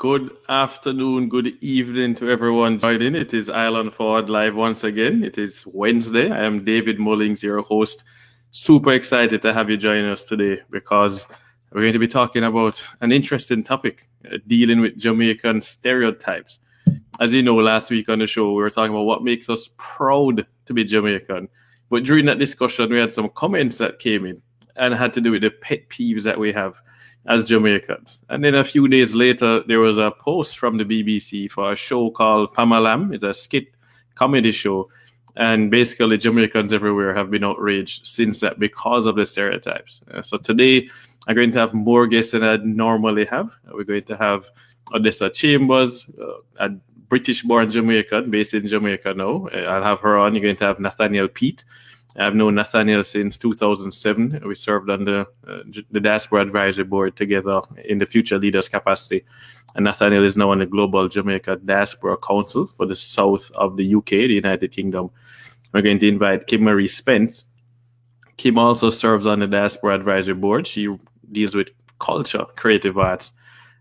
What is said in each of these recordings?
Good afternoon, good evening to everyone joining. It is Island Foward Live once again. It is Wednesday. I am David Mullings, your host. Super excited to have you join us today because we're going to be talking about an interesting topic, dealing with Jamaican stereotypes. As you know, last week on the show, we were talking about what makes us proud to be Jamaican. But during that discussion, we had some comments that came in and had to do with the pet peeves that we have as Jamaicans. And then a few days later, there was a post from the BBC for a show called Famalam. It's a skit comedy show. And basically, Jamaicans everywhere have been outraged since that because of the stereotypes. So today, I'm going to have more guests than I normally have. We're going to have Odessa Chambers, a British-born Jamaican based in Jamaica now. I'll have her on. You're going to have Nathaniel Peat. I've known Nathaniel since 2007. We served on the Diaspora Advisory Board together in the Future Leaders capacity. And Nathaniel is now on the Global Jamaica Diaspora Council for the south of the UK, the United Kingdom. We're going to invite Kim Marie Spence. Kim also serves on the Diaspora Advisory Board. She deals with culture, creative arts.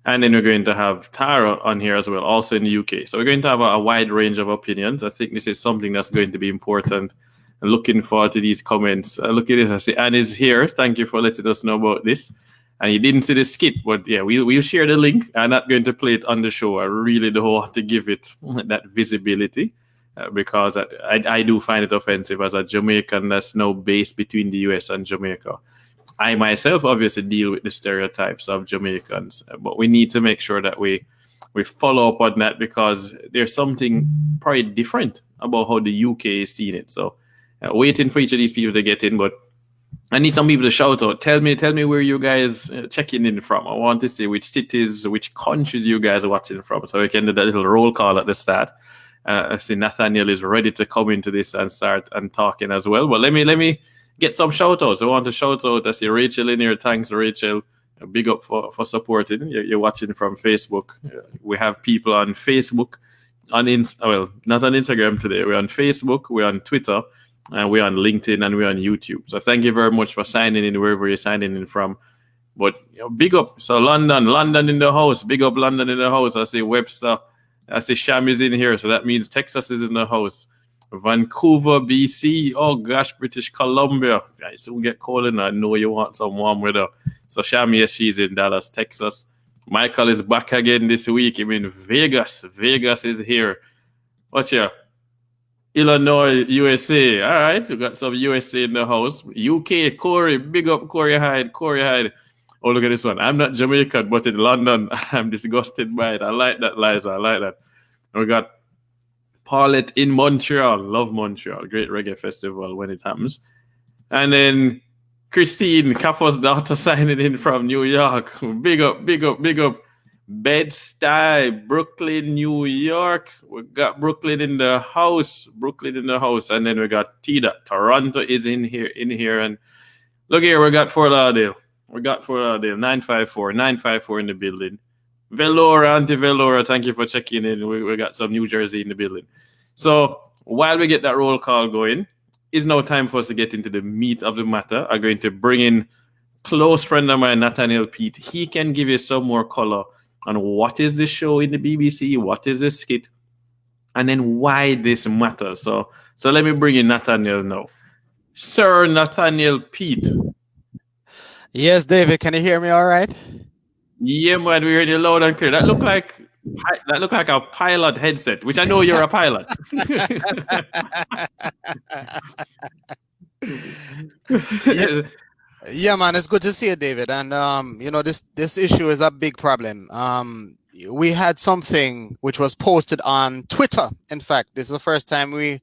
And then we're going to have Tara on here as well, also in the UK. So we're going to have a wide range of opinions. I think this is something that's going to be important. I'm looking forward to these comments. Look at this. I see Anne is here. Thank you for letting us know about this. And you didn't see the skit, but yeah, we'll share the link. I'm not going to play it on the show. I really don't want to give it that visibility because I do find it offensive as a Jamaican that's now based between the US and Jamaica. I myself obviously deal with the stereotypes of Jamaicans, but we need to make sure that we follow up on that because there's something probably different about how the UK is seeing it. So waiting for each of these people to get in, but I need some people to shout out. Tell me where you guys checking in from. I want to see which cities, which countries you guys are watching from, so we can do that little roll call at the start. I see Nathaniel is ready to come into this and start and talking as well. But let me get some shout outs. I want to shout out. I see Rachel in here. Thanks, Rachel. Big up for supporting. You're watching from Facebook. We have people on Facebook, not on Instagram today. We're on Facebook, we're on Twitter, and we're on LinkedIn, and we're on YouTube. So thank you very much for signing in wherever you're signing in from. But big up. So London in the house. Big up London in the house. I see Webster. I see Sham is in here. So that means Texas is in the house. Vancouver, BC. Oh gosh, British Columbia. Guys, we'll get calling. I know you want some warm weather. So Sham, yes, she's in Dallas, Texas. Michael is back again this week. I mean, Vegas. Vegas is here. What's here? Illinois, USA. All right, we got some USA in the house. UK, Corey. Big up Corey Hyde. Oh, look at this one. I'm not Jamaican, but in London, I'm disgusted by it. I like that, Liza. I like that. And we got Paulette in Montreal. Love Montreal. Great reggae festival when it happens. And then Christine, Kafo's daughter, signing in from New York. Big up. Bed-Stuy, Brooklyn, New York. We got Brooklyn in the house. And then we got Tida. Toronto is in here. And look here, we got Fort Lauderdale. 954 in the building. Velora, Auntie Velora, thank you for checking in. We got some New Jersey in the building. So while we get that roll call going, it's now time for us to get into the meat of the matter. I'm going to bring in close friend of mine, Nathaniel Peat. He can give you some more color on what is the show in the BBC, what is the skit, and then why this matters. So let me bring in Nathaniel now. Sir Nathaniel Peat. Yes, David, can you hear me all right? Yeah, man, we heard you loud and clear. That look like a pilot headset, which I know you're a pilot. Yeah, man, it's good to see you, David. And this issue is a big problem. We had something which was posted on Twitter. In fact, this is the first time we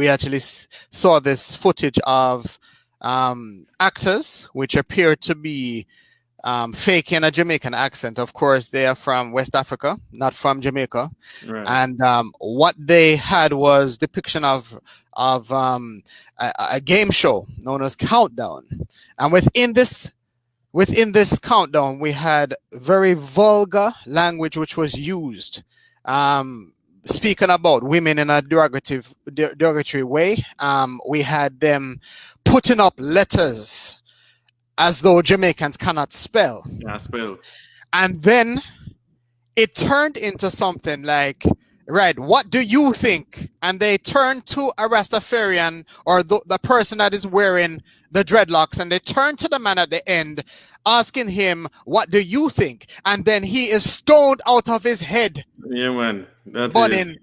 actually saw this footage of actors which appear to be faking a Jamaican accent. Of course, they are from West Africa, not from Jamaica. Right. And what they had was depiction of a game show known as Countdown. And within this countdown, we had very vulgar language which was used. Speaking about women in a derogatory way, we had them putting up letters as though Jamaicans cannot spell. Yeah, spell. And then it turned into something like, right, what do you think? And they turn to a Rastafarian or the person that is wearing the dreadlocks, and they turn to the man at the end, asking him, what do you think? And then he is stoned out of his head. Yeah, man. That burning is.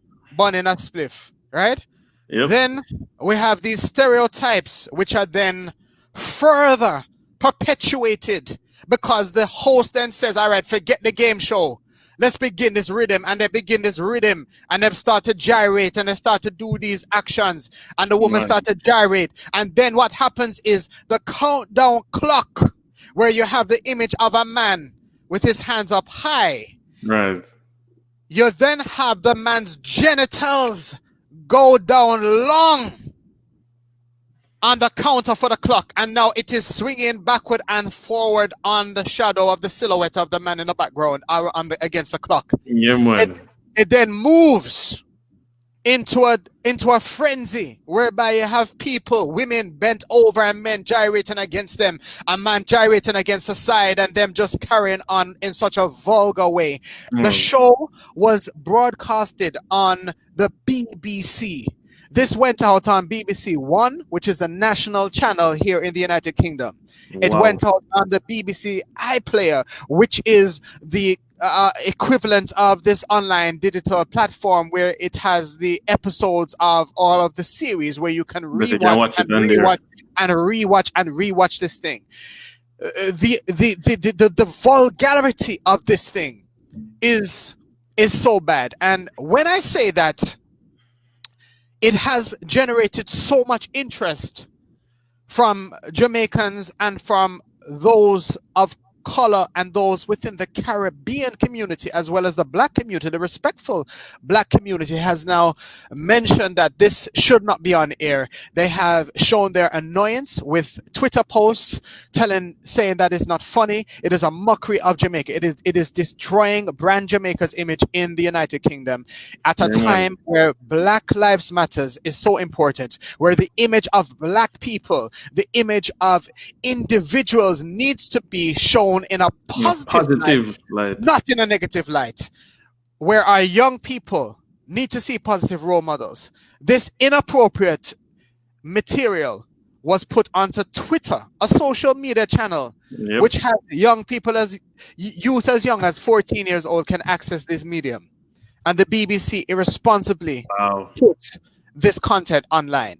a spliff, right? Yep. Then we have these stereotypes, which are then further perpetuated because the host then says, all right, forget the game show. Let's begin this rhythm. And they begin this rhythm and they start to gyrate and they start to do these actions. And the woman start to gyrate. And then what happens is the countdown clock, where you have the image of a man with his hands up high. Right. You then have the man's genitals go down long on the counter for the clock, and now it is swinging backward and forward on the shadow of the silhouette of the man in the background against the clock. Yeah, man. It then moves into a frenzy whereby you have people, women bent over and men gyrating against them, a man gyrating against the side, and them just carrying on in such a vulgar way. The show was broadcasted on the BBC. This went out on BBC One, which is the national channel here in the United Kingdom. It went out on the BBC iPlayer, which is the equivalent of this online digital platform where it has the episodes of all of the series where you can rewatch and rewatch this thing. The vulgarity of this thing is so bad. And when I say that it has generated so much interest from Jamaicans and from those of color and those within the Caribbean community, as well as the black community, the respectful black community has now mentioned that this should not be on air. They have shown their annoyance with Twitter posts saying that it's not funny. It is a mockery of Jamaica. It is destroying brand Jamaica's image in the United Kingdom at a time where Black Lives Matters is so important, where the image of black people, the image of individuals needs to be shown in a positive light, not in a negative light, where our young people need to see positive role models. This inappropriate material was put onto Twitter, a social media channel, which has young people, as youth as young as 14 years old can access this medium. And the BBC irresponsibly put this content online.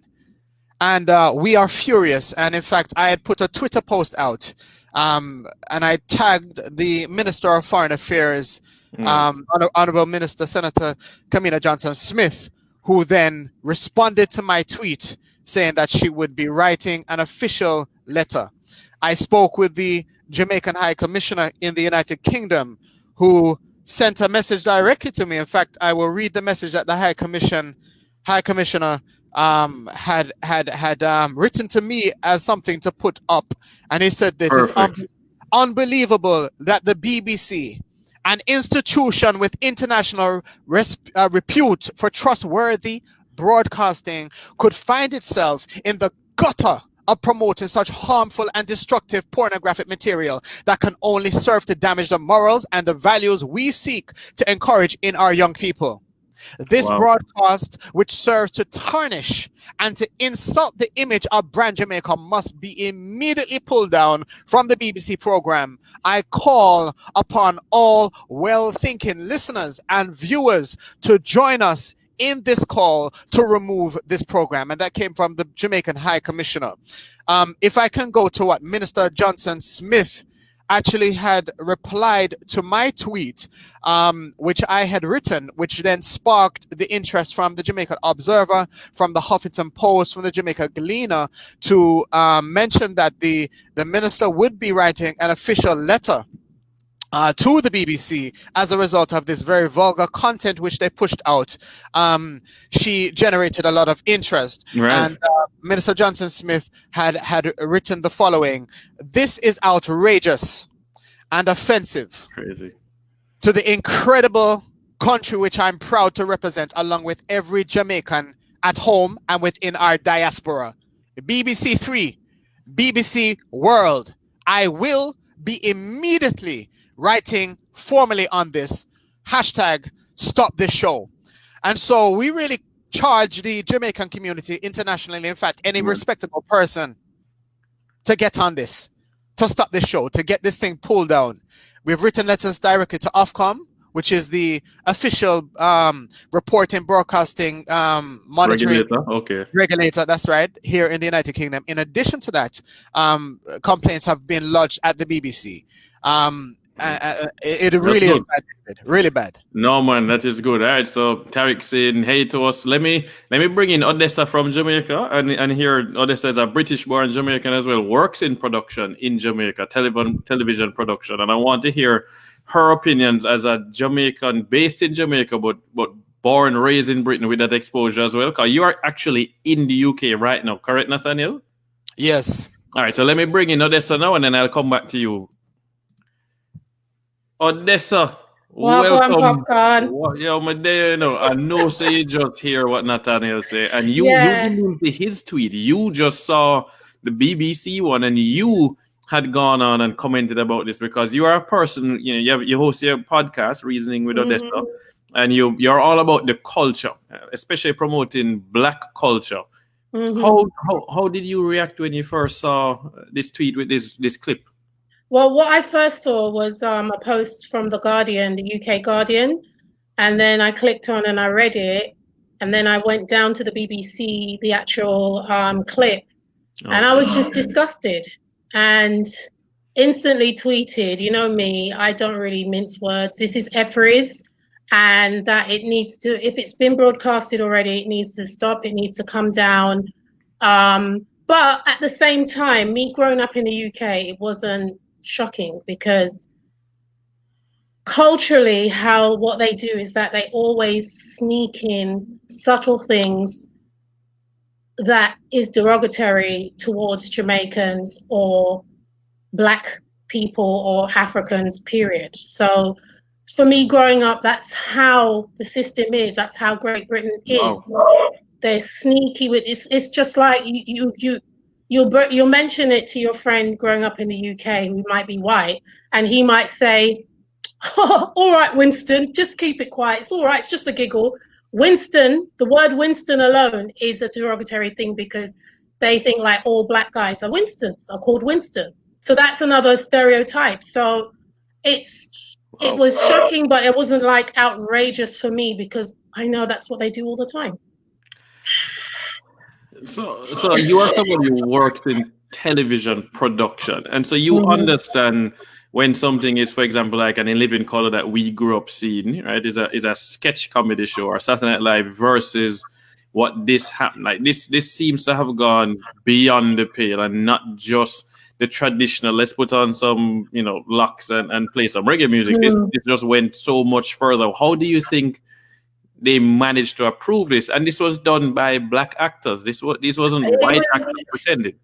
And we are furious. And in fact, I had put a Twitter post out and I tagged the Minister of Foreign Affairs, Honorable Minister Senator Kamina Johnson-Smith, who then responded to my tweet saying that she would be writing an official letter. I spoke with the Jamaican High Commissioner in the United Kingdom, who sent a message directly to me. In fact, I will read the message that the High Commissioner had written to me as something to put up, and he said this is unbelievable that the BBC, an institution with international repute for trustworthy broadcasting, could find itself in the gutter of promoting such harmful and destructive pornographic material that can only serve to damage the morals and the values we seek to encourage in our young people. This broadcast, which serves to tarnish and to insult the image of brand Jamaica, must be immediately pulled down from the BBC program. I call upon all well-thinking listeners and viewers to join us in this call to remove this program. And that came from the Jamaican High Commissioner. If I can go to what Minister Johnson-Smith actually had replied to my tweet, which I had written, which then sparked the interest from the Jamaica Observer, from the Huffington Post, from the Jamaica Gleaner, to mention that the minister would be writing an official letter to the BBC as a result of this very vulgar content which they pushed out. She generated a lot of interest. And Minister Johnson-Smith had written the following: "This is outrageous and offensive to the incredible country which I'm proud to represent, along with every Jamaican at home and within our diaspora. BBC Three, BBC World, I will be immediately writing formally on this. hashtag stop this show. And so we really charge the Jamaican community internationally, in fact, any respectable person, to get on this, to stop this show, to get this thing pulled down. We've written letters directly to Ofcom, which is the official reporting, broadcasting, monitoring regulator. That's right, here in the United Kingdom. In addition to that, complaints have been lodged at the BBC. It really is bad, really bad. No, man, that is good. All right, so Tariq saying hey to us. Let me bring in Odessa from Jamaica, and here Odessa is a British-born Jamaican as well, works in production in Jamaica, television production, and I want to hear her opinions as a Jamaican based in Jamaica, but born, raised in Britain with that exposure as well. Because you are actually in the UK right now, correct, Nathaniel? Yes. All right, so let me bring in Odessa now, and then I'll come back to you. Odessa, welcome. Yo, my day, I know, so you just hear what Nathaniel say, and you didn't see his tweet. You just saw the BBC one, and you had gone on and commented about this because you are a person, you host your podcast, Reasoning with Odessa, and you're all about the culture, especially promoting Black culture. How did you react when you first saw this tweet with this clip? Well, what I first saw was a post from The Guardian, the UK Guardian, and then I clicked on and I read it, and then I went down to the BBC, the actual clip, and I was just disgusted and instantly tweeted, you know me, I don't really mince words. This is efferis, and that it needs to, if it's been broadcasted already, it needs to stop, it needs to come down. But at the same time, me growing up in the UK, it wasn't shocking because culturally what they do is that they always sneak in subtle things that is derogatory towards Jamaicans or Black people or Africans, period. So for me growing up, that's how the system is. That's how Great Britain is. Wow. They're sneaky with this. It's just like you'll mention it to your friend growing up in the UK who might be white, and he might say, oh, all right, Winston, just keep it quiet. It's all right. It's just a giggle. Winston, the word Winston alone is a derogatory thing because they think like all Black guys are Winstons, are called Winston. So that's another stereotype. So it was shocking, but it wasn't like outrageous for me because I know that's what they do all the time. So you are someone who works in television production, and so you understand when something is, for example, like an In Living Color that we grew up seeing, right? Is a sketch comedy show or Saturday Night Live versus what this happened. Like this seems to have gone beyond the pale and not just the traditional. Let's put on some, locks and play some reggae music. This just went so much further. How do you think they managed to approve this? And this was done by Black actors. This wasn't white actors pretending.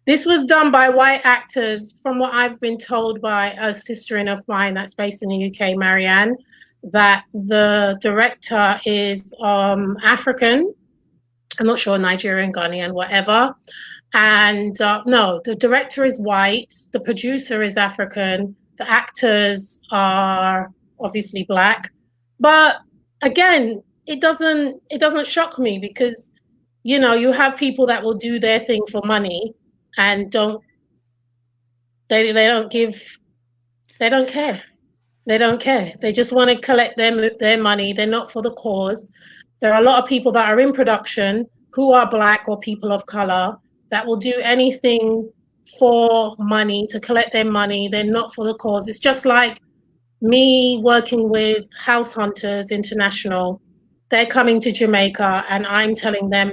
This was done by white actors, from what I've been told by a sister-in of mine that's based in the UK, Marianne, that the director is African. I'm not sure, Nigerian, Ghanaian, whatever. And no, the director is white. The producer is African. The actors are obviously Black. But again, it doesn't shock me because, you have people that will do their thing for money and don't care. They don't care. They just want to collect their money. They're not for the cause. There are a lot of people that are in production who are Black or people of color that will do anything for money, to collect their money. They're not for the cause. It's just like me working with House Hunters International. They're coming to Jamaica and I'm telling them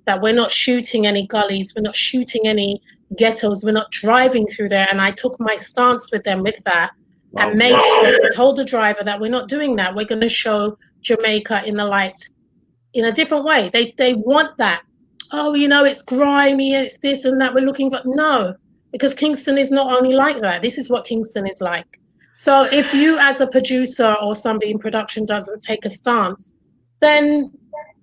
that we're not shooting any gullies, we're not shooting any ghettos, we're not driving through there. And I took my stance with them with that and made sure I told the driver that we're not doing that. We're going to show Jamaica in the light in a different way. They want that. Oh, it's grimy, it's this and that. We're looking for, no, because Kingston is not only like that. This is what Kingston is like. So if you as a producer or somebody in production doesn't take a stance, then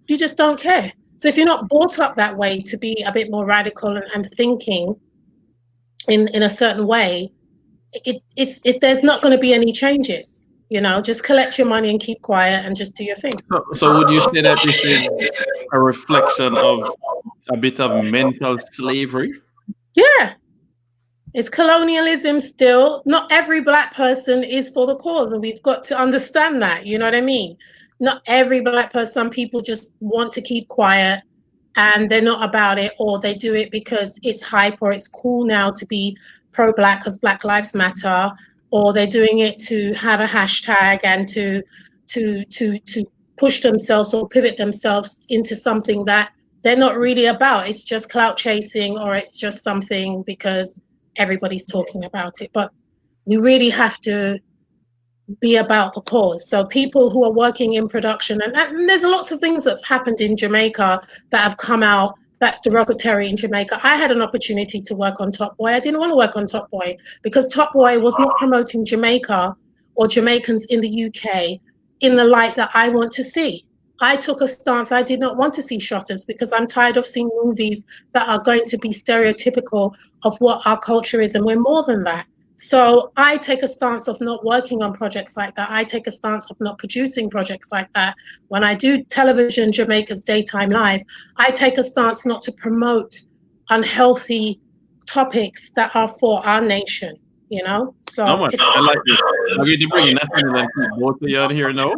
you just don't care. So if you're not brought up that way to be a bit more radical and thinking in a certain way, there's not going to be any changes. You know, just collect your money and keep quiet and just do your thing. So would you say that this is a reflection of a bit of mental slavery? Yeah. It's colonialism still. Not every Black person is for the cause, and we've got to understand that. You know what I mean? Not every Black person. Some people just want to keep quiet and they're not about it, or they do it because it's hype or it's cool now to be pro-Black because Black Lives Matter, or they're doing it to have a hashtag and to push themselves or pivot themselves into something that they're not really about. It's just clout chasing, or it's just something because everybody's talking about it. But we really have to be about the cause. So people who are working in production, and there's lots of things that have happened in Jamaica that have come out that's derogatory in Jamaica. I had an opportunity to work on Top Boy. I didn't want to work on Top Boy because Top Boy was not promoting Jamaica or Jamaicans in the UK in the light that I want to see. I took a stance. I did not want to see shotters because I'm tired of seeing movies that are going to be stereotypical of what our culture is, and we're more than that. So I take a stance of not working on projects like that. I take a stance of not producing projects like that. When I do television, Jamaica's Daytime Live, I take a stance not to promote unhealthy topics that are for our nation, you know? So I like it. I'm going to bring in Nathaniel and Pete, both of you on here now.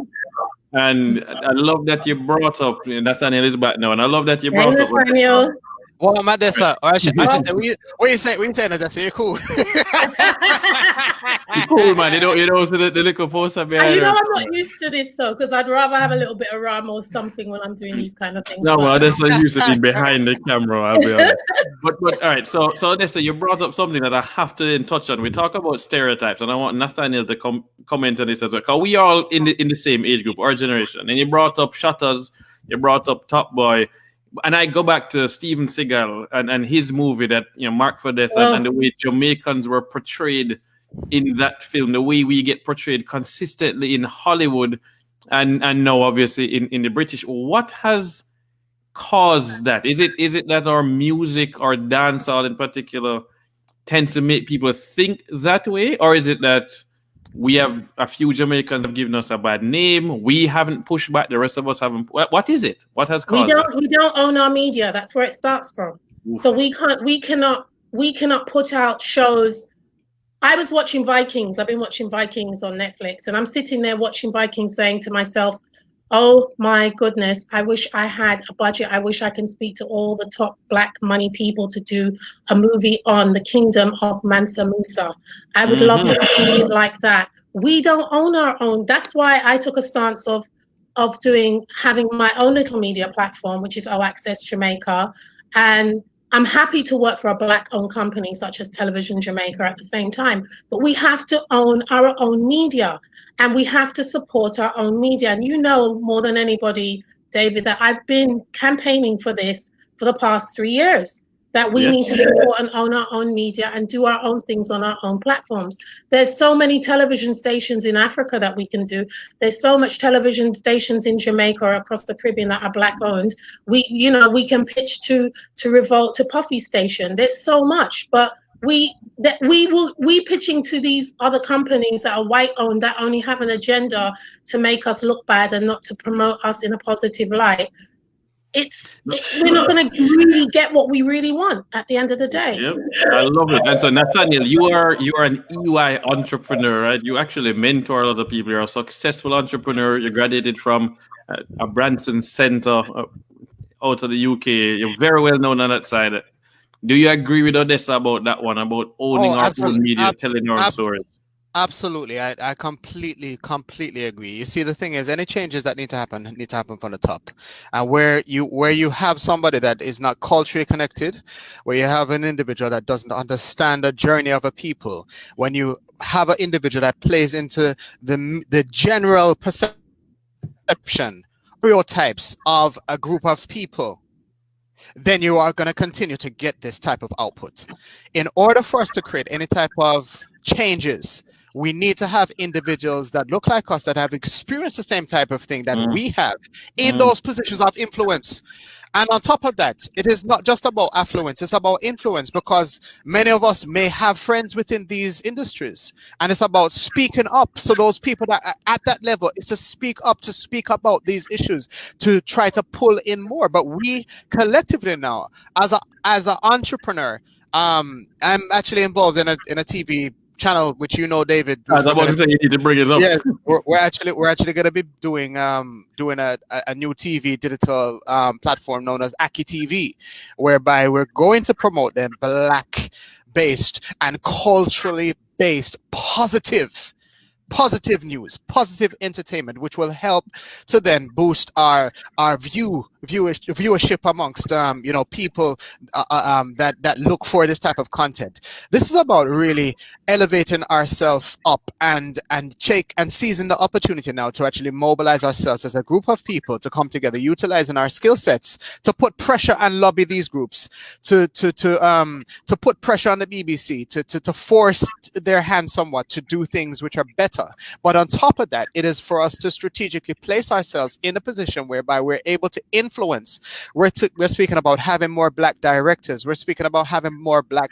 And I love that you brought up Nathaniel is back now, and I love that you brought up. Nathaniel. Well, I'm Odessa. I just said, what you saying? What you saying, Odessa? You're cool. You're cool, man. You know, so the little poster behind. You know, I'm not used to this though, because I'd rather have a little bit of rhyme or something when I'm doing these kind of things. No, well, that's not used to be behind the camera. I'll be honest. But all right. So Odessa, you brought up something that I have to then touch on. We talk about stereotypes, and I want Nathaniel to comment on this as well, because we all in the same age group, our generation. And you brought up Shutters, you brought up Top Boy. And I go back to Steven Seagal and his movie that, you know, Marked for Death, and the way Jamaicans were portrayed in that film, the way we get portrayed consistently in Hollywood and now obviously in the British. What has caused that? Is it that our music or dancehall in particular tends to make people think that way, or is it that we have a few Jamaicans have given us a bad name? We haven't pushed back. The rest of us haven't. What is it? What has caused We don't own our media. That's where it starts from. Oof. So we cannot put out shows. I was watching Vikings. I've been watching Vikings on Netflix, and I'm sitting there watching Vikings, saying to myself, oh my goodness, I wish I had a budget. I wish I can speak to all the top Black money people to do a movie on the kingdom of Mansa Musa. I would love to see it like that. We don't own our own. That's why I took a stance of having my own little media platform, which is O Access Jamaica. And I'm happy to work for a Black-owned company such as Television Jamaica at the same time, but we have to own our own media, and we have to support our own media. And you know more than anybody, David, that I've been campaigning for this for the past 3 years, that we need to support and own our own media and do our own things on our own platforms. There's so many television stations in Africa that we can do. There's so much television stations in Jamaica or across the Caribbean that are Black owned. We can pitch to Revolt, to Puffy Station. There's so much, but we pitching to these other companies that are white owned, that only have an agenda to make us look bad and not to promote us in a positive light. We're not going to really get what we really want at the end of the day. Yep. I love it. And so Nathaniel, you are an EY entrepreneur, right? You actually mentor a lot of people. You're a successful entrepreneur. You graduated from a Branson Center out of the UK. You're very well known on that side. Do you agree with Odessa about that one, about owning our own media, telling our stories? Absolutely. I completely agree. You see, the thing is, any changes that need to happen from the top. And where you have somebody that is not culturally connected, where you have an individual that doesn't understand the journey of a people, when you have an individual that plays into the general perception, stereotypes of a group of people, then you are going to continue to get this type of output. In order for us to create any type of changes, we need to have individuals that look like us, that have experienced the same type of thing that we have in those positions of influence. And on top of that, it is not just about affluence, it's about influence, because many of us may have friends within these industries. And it's about speaking up. So those people that are at that level is to speak up, to speak about these issues, to try to pull in more. But we collectively now, as an entrepreneur, I'm actually involved in a TV channel, which David. I was about to say you need to bring it up. Yeah, we're actually going to be doing a new TV digital platform known as Aki TV, whereby we're going to promote them Black-based and culturally based positive news, positive entertainment, which will help to then boost our viewership amongst people that look for this type of content. This is about really elevating ourselves up and seizing the opportunity now to actually mobilize ourselves as a group of people to come together, utilizing our skill sets to put pressure and lobby these groups, to put pressure on the BBC, to force their hand somewhat to do things which are better. But on top of that, it is for us to strategically place ourselves in a position whereby we're able to influence. We're speaking about having more Black directors. We're speaking about having more Black.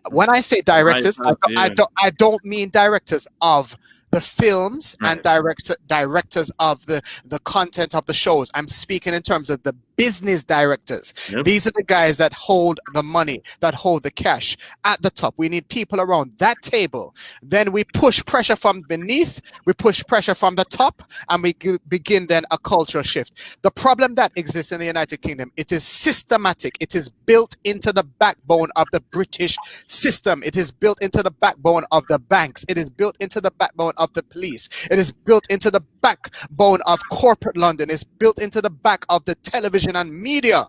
When I say directors, I don't mean directors of the films and directors of the content of the shows. I'm speaking in terms of the business directors. Yep. These are the guys that hold the money, that hold the cash at the top. We need people around that table. Then we push pressure from beneath, we push pressure from the top, and we begin then a cultural shift. The problem that exists in the United Kingdom, it is systematic. It is built into the backbone of the British system. It is built into the backbone of the banks. It is built into the backbone of the police. It is built into the backbone of corporate London. It's built into the back of the television and media.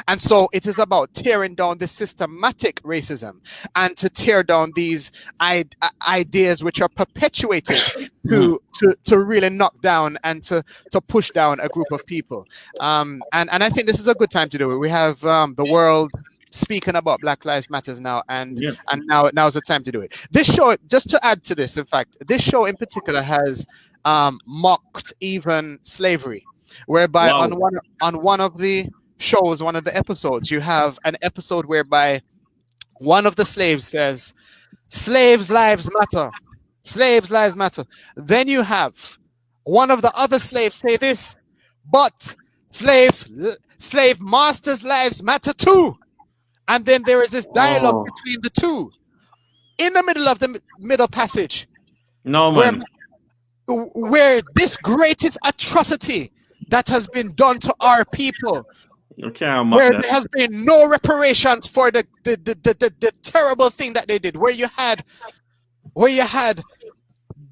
And so it is about tearing down the systematic racism and to tear down these ideas which are perpetuated to really knock down and to push down a group of people. And I think this is a good time to do it. We have the world speaking about Black Lives Matters now, and now's the time to do it. This show, just to add to this, in fact, this show in particular has mocked even slavery, whereby on one of the shows, one of the episodes, you have an episode whereby one of the slaves says, "Slaves' lives matter. Slaves' lives matter." Then you have one of the other slaves say this, "But slave masters' lives matter too." And then there is this dialogue between the two in the middle of the middle passage. No, man. Where this greatest atrocity that has been done to our people, where there has been no reparations for the terrible thing that they did, where you had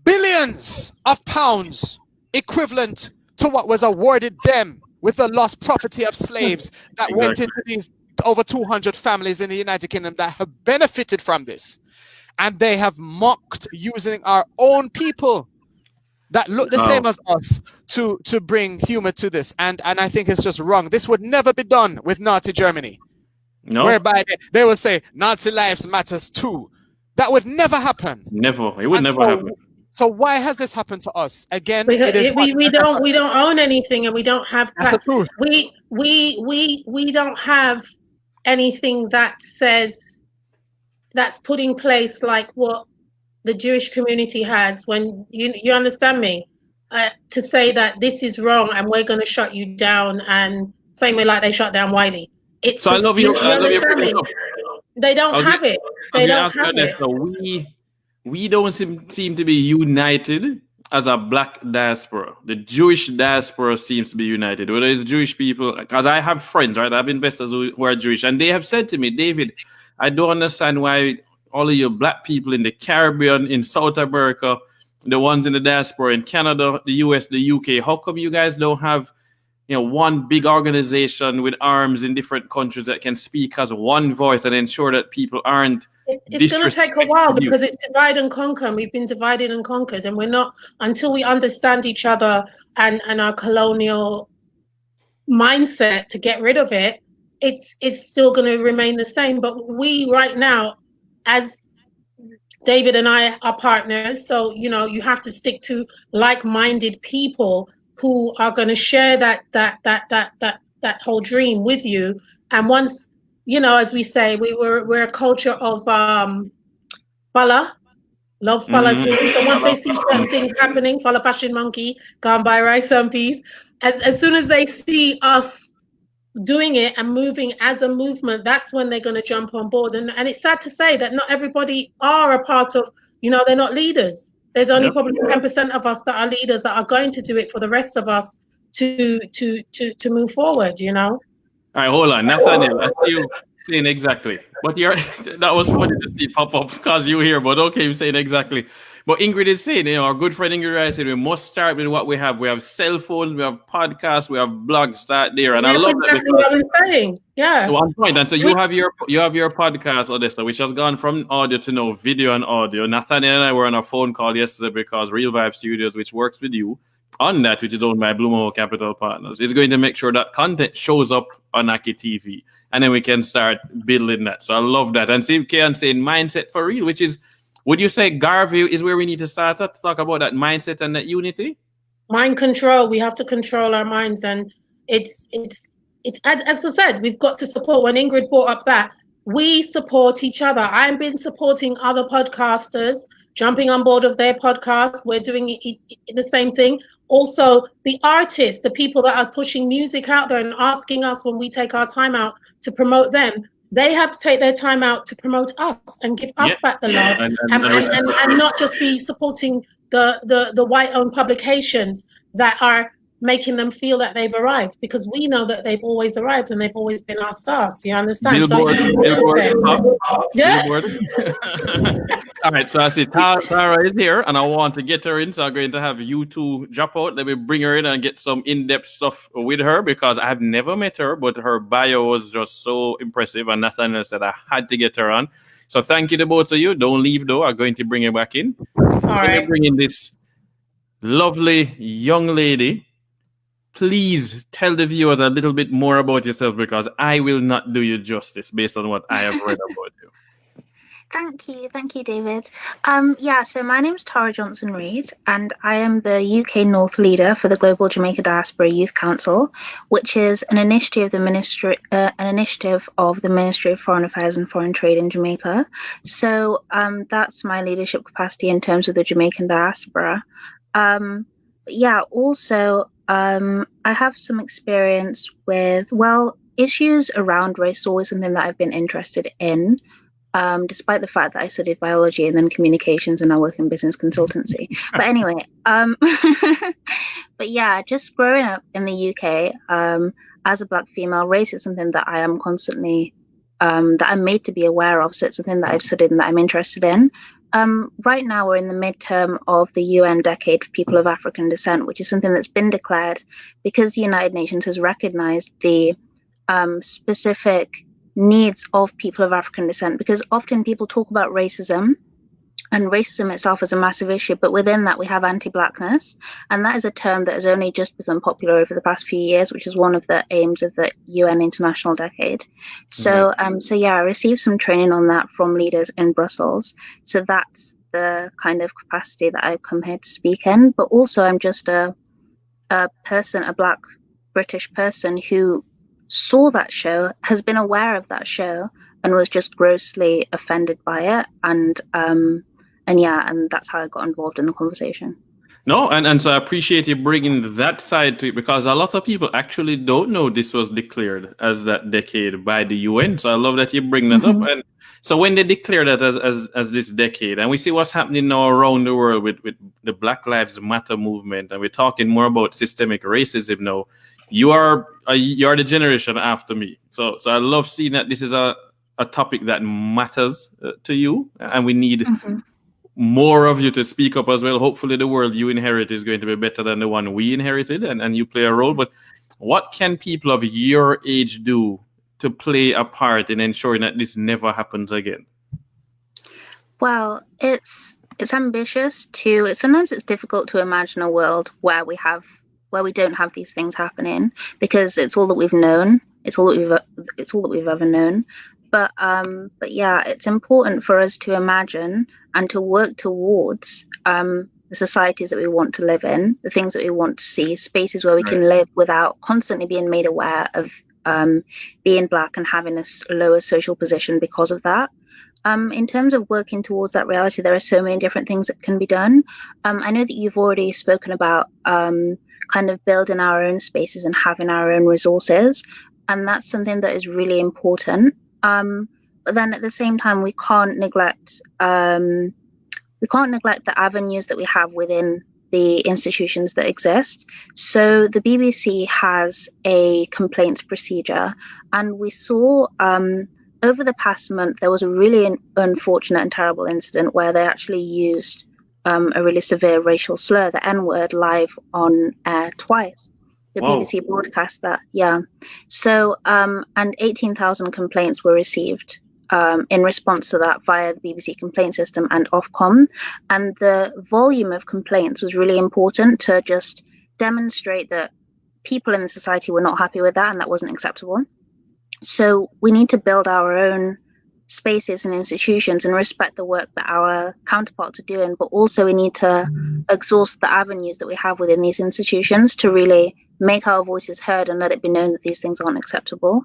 billions of pounds equivalent to what was awarded them with the lost property of slaves that went into these over 200 families in the United Kingdom that have benefited from this. And they have mocked using our own people that look the same as us to bring humor to this. And I think it's just wrong. This would never be done with Nazi Germany. No. Whereby they will say Nazi lives matters too. That would never happen. Never. It would never happen. So why has this happened to us? Again, we don't own anything, and we don't have That's the truth. We don't have anything that says that's put in place like what the Jewish community has. When you understand me, to say that this is wrong and we're going to shut you down, and same way like they shut down Wiley. It's so I love you. I love you. They don't have it. They don't have it. So we don't seem to be united as a Black diaspora. The Jewish diaspora seems to be united. Whether it's Jewish people, because I have friends, right? I have investors who are Jewish, and they have said to me, "David, I don't understand why all of you Black people in the Caribbean, in South America, the ones in the diaspora in Canada, the US, the UK, how come you guys don't have one big organization with arms in different countries that can speak as one voice and ensure that people aren't..." It's going to take a while because it's divide and conquer. And we've been divided and conquered, and we're not, until we understand each other and our colonial mindset to get rid of it, it's still going to remain the same. But we right now, as David and I are partners, so you have to stick to like-minded people who are going to share that whole dream with you. And once, as we say, we're a culture of follow, love follow things. So once they see certain things happening, follow fashion monkey, gone by rice and peas. As soon as they see us doing it and moving as a movement, that's when they're going to jump on board. And it's sad to say that not everybody are a part of, they're not leaders. There's only probably 10% of us that are leaders that are going to do it for the rest of us to move forward, All right, hold on. Nathaniel, I see you saying exactly. But that was funny to see pop up because you here, but okay, you're saying exactly. But Ingrid is saying, our good friend Ingrid is saying, we must start with what we have. We have cell phones, we have podcasts, we have blogs. Start there, and I love exactly that. What I'm saying. Yeah. So on point, and so you have your podcast, Odessa, which has gone from audio to now video and audio. Nathaniel and I were on a phone call yesterday because Real Vibe Studios, which works with you on that, which is owned by Blue Capital Partners, is going to make sure that content shows up on Aki TV, and then we can start building that. So I love that. And see, Kian saying mindset for real, which is, would you say Garvey is where we need to start to talk about that mindset and that unity? Mind control. We have to control our minds, and it's as I said, we've got to support. When Ingrid brought up that, we support each other. I've been supporting other podcasters, jumping on board of their podcasts. We're doing the same thing. Also, the artists, the people that are pushing music out there and asking us when we take our time out to promote them, they have to take their time out to promote us and give us back the love, and not just be supporting the white-owned publications that are making them feel that they've arrived, because we know that they've always arrived and they've always been our stars. You understand? Billboard. Yeah. All right, so I see Tara is here, and I want to get her in, so I'm going to have you two drop out. Let me bring her in and get some in-depth stuff with her, because I have never met her, but her bio was just so impressive, and Nathaniel said I had to get her on. So thank you to both of you. Don't leave, though. I'm going to bring her back in. All right. Bring in this lovely young lady. Please tell the viewers a little bit more about yourself, because I will not do you justice based on what I have read about you. Thank you, David. So my name's Tara Johnson-Reid, and I am the UK North leader for the Global Jamaica Diaspora Youth Council, which is an initiative of the Ministry of Foreign Affairs and Foreign Trade in Jamaica. So that's my leadership capacity in terms of the Jamaican diaspora. I have some experience with, issues around race, always something that I've been interested in, despite the fact that I studied biology and then communications and I work in business consultancy. But anyway, just growing up in the UK as a Black female, race is something that I am constantly, that I'm made to be aware of. So it's something that I've studied and that I'm interested in. Right now, we're in the midterm of the UN Decade for People of African Descent, which is something that's been declared because the United Nations has recognized the specific needs of people of African descent, because often people talk about racism, and racism itself is a massive issue, but within that we have anti-Blackness, and that is a term that has only just become popular over the past few years, which is one of the aims of the UN International Decade. So I received some training on that from leaders in Brussels. So that's the kind of capacity that I've come here to speak in, but also I'm just a Black British person who saw that show, has been aware of that show, and was just grossly offended by it, and that's how I got involved in the conversation. No, and so I appreciate you bringing that side to it, because a lot of people actually don't know this was declared as that decade by the UN. So I love that you bring that up. And so when they declare that as this decade, and we see what's happening now around the world with the Black Lives Matter movement, and we're talking more about systemic racism now, you are the generation after me. So I love seeing that this is a topic that matters to you, and we need more of you to speak up as well. Hopefully the world you inherit is going to be better than the one we inherited, and you play a role. But what can people of your age do to play a part in ensuring that this never happens again? Well, it's ambitious too. Sometimes it's difficult to imagine a world where we don't have these things happening, because it's all that we've known. It's all that we've ever known. But yeah, it's important for us to imagine and to work towards the societies that we want to live in, the things that we want to see, spaces where we can live without constantly being made aware of being Black and having a lower social position because of that. In terms of working towards that reality, there are so many different things that can be done. I know that you've already spoken about kind of building our own spaces and having our own resources, and that's something that is really important. But then at the same time, we can't neglect the avenues that we have within the institutions that exist. So the BBC has a complaints procedure, and we saw over the past month, there was a really unfortunate and terrible incident where they actually used a really severe racial slur, the N-word, live on air twice. The BBC broadcast that, yeah. So, and 18,000 complaints were received in response to that via the BBC complaint system and Ofcom. And the volume of complaints was really important to just demonstrate that people in the society were not happy with that and that wasn't acceptable. So we need to build our own spaces and institutions and respect the work that our counterparts are doing, but also we need to exhaust the avenues that we have within these institutions to really make our voices heard and let it be known that these things aren't acceptable.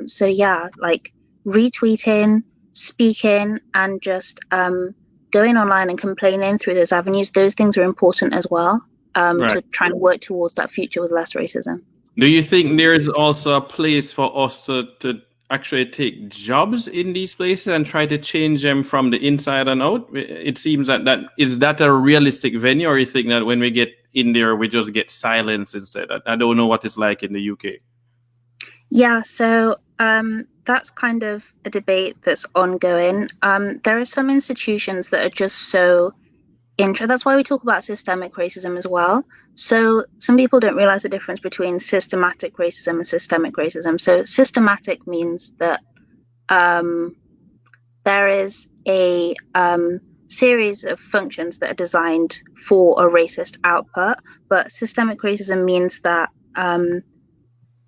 So yeah, like retweeting, speaking, and just going online and complaining through those avenues, those things are important as well, to try and work towards that future with less racism. Do you think there is also a place for us to actually take jobs in these places and try to change them from the inside and out? It seems that is that a realistic venue, or you think that when we get in there, we just get silence instead? I don't know what it's like in the UK. Yeah, so that's kind of a debate that's ongoing. There are some institutions that are just so that's why we talk about systemic racism as well. So some people don't realize the difference between systematic racism and systemic racism. So systematic means that there is a series of functions that are designed for a racist output, but systemic racism means that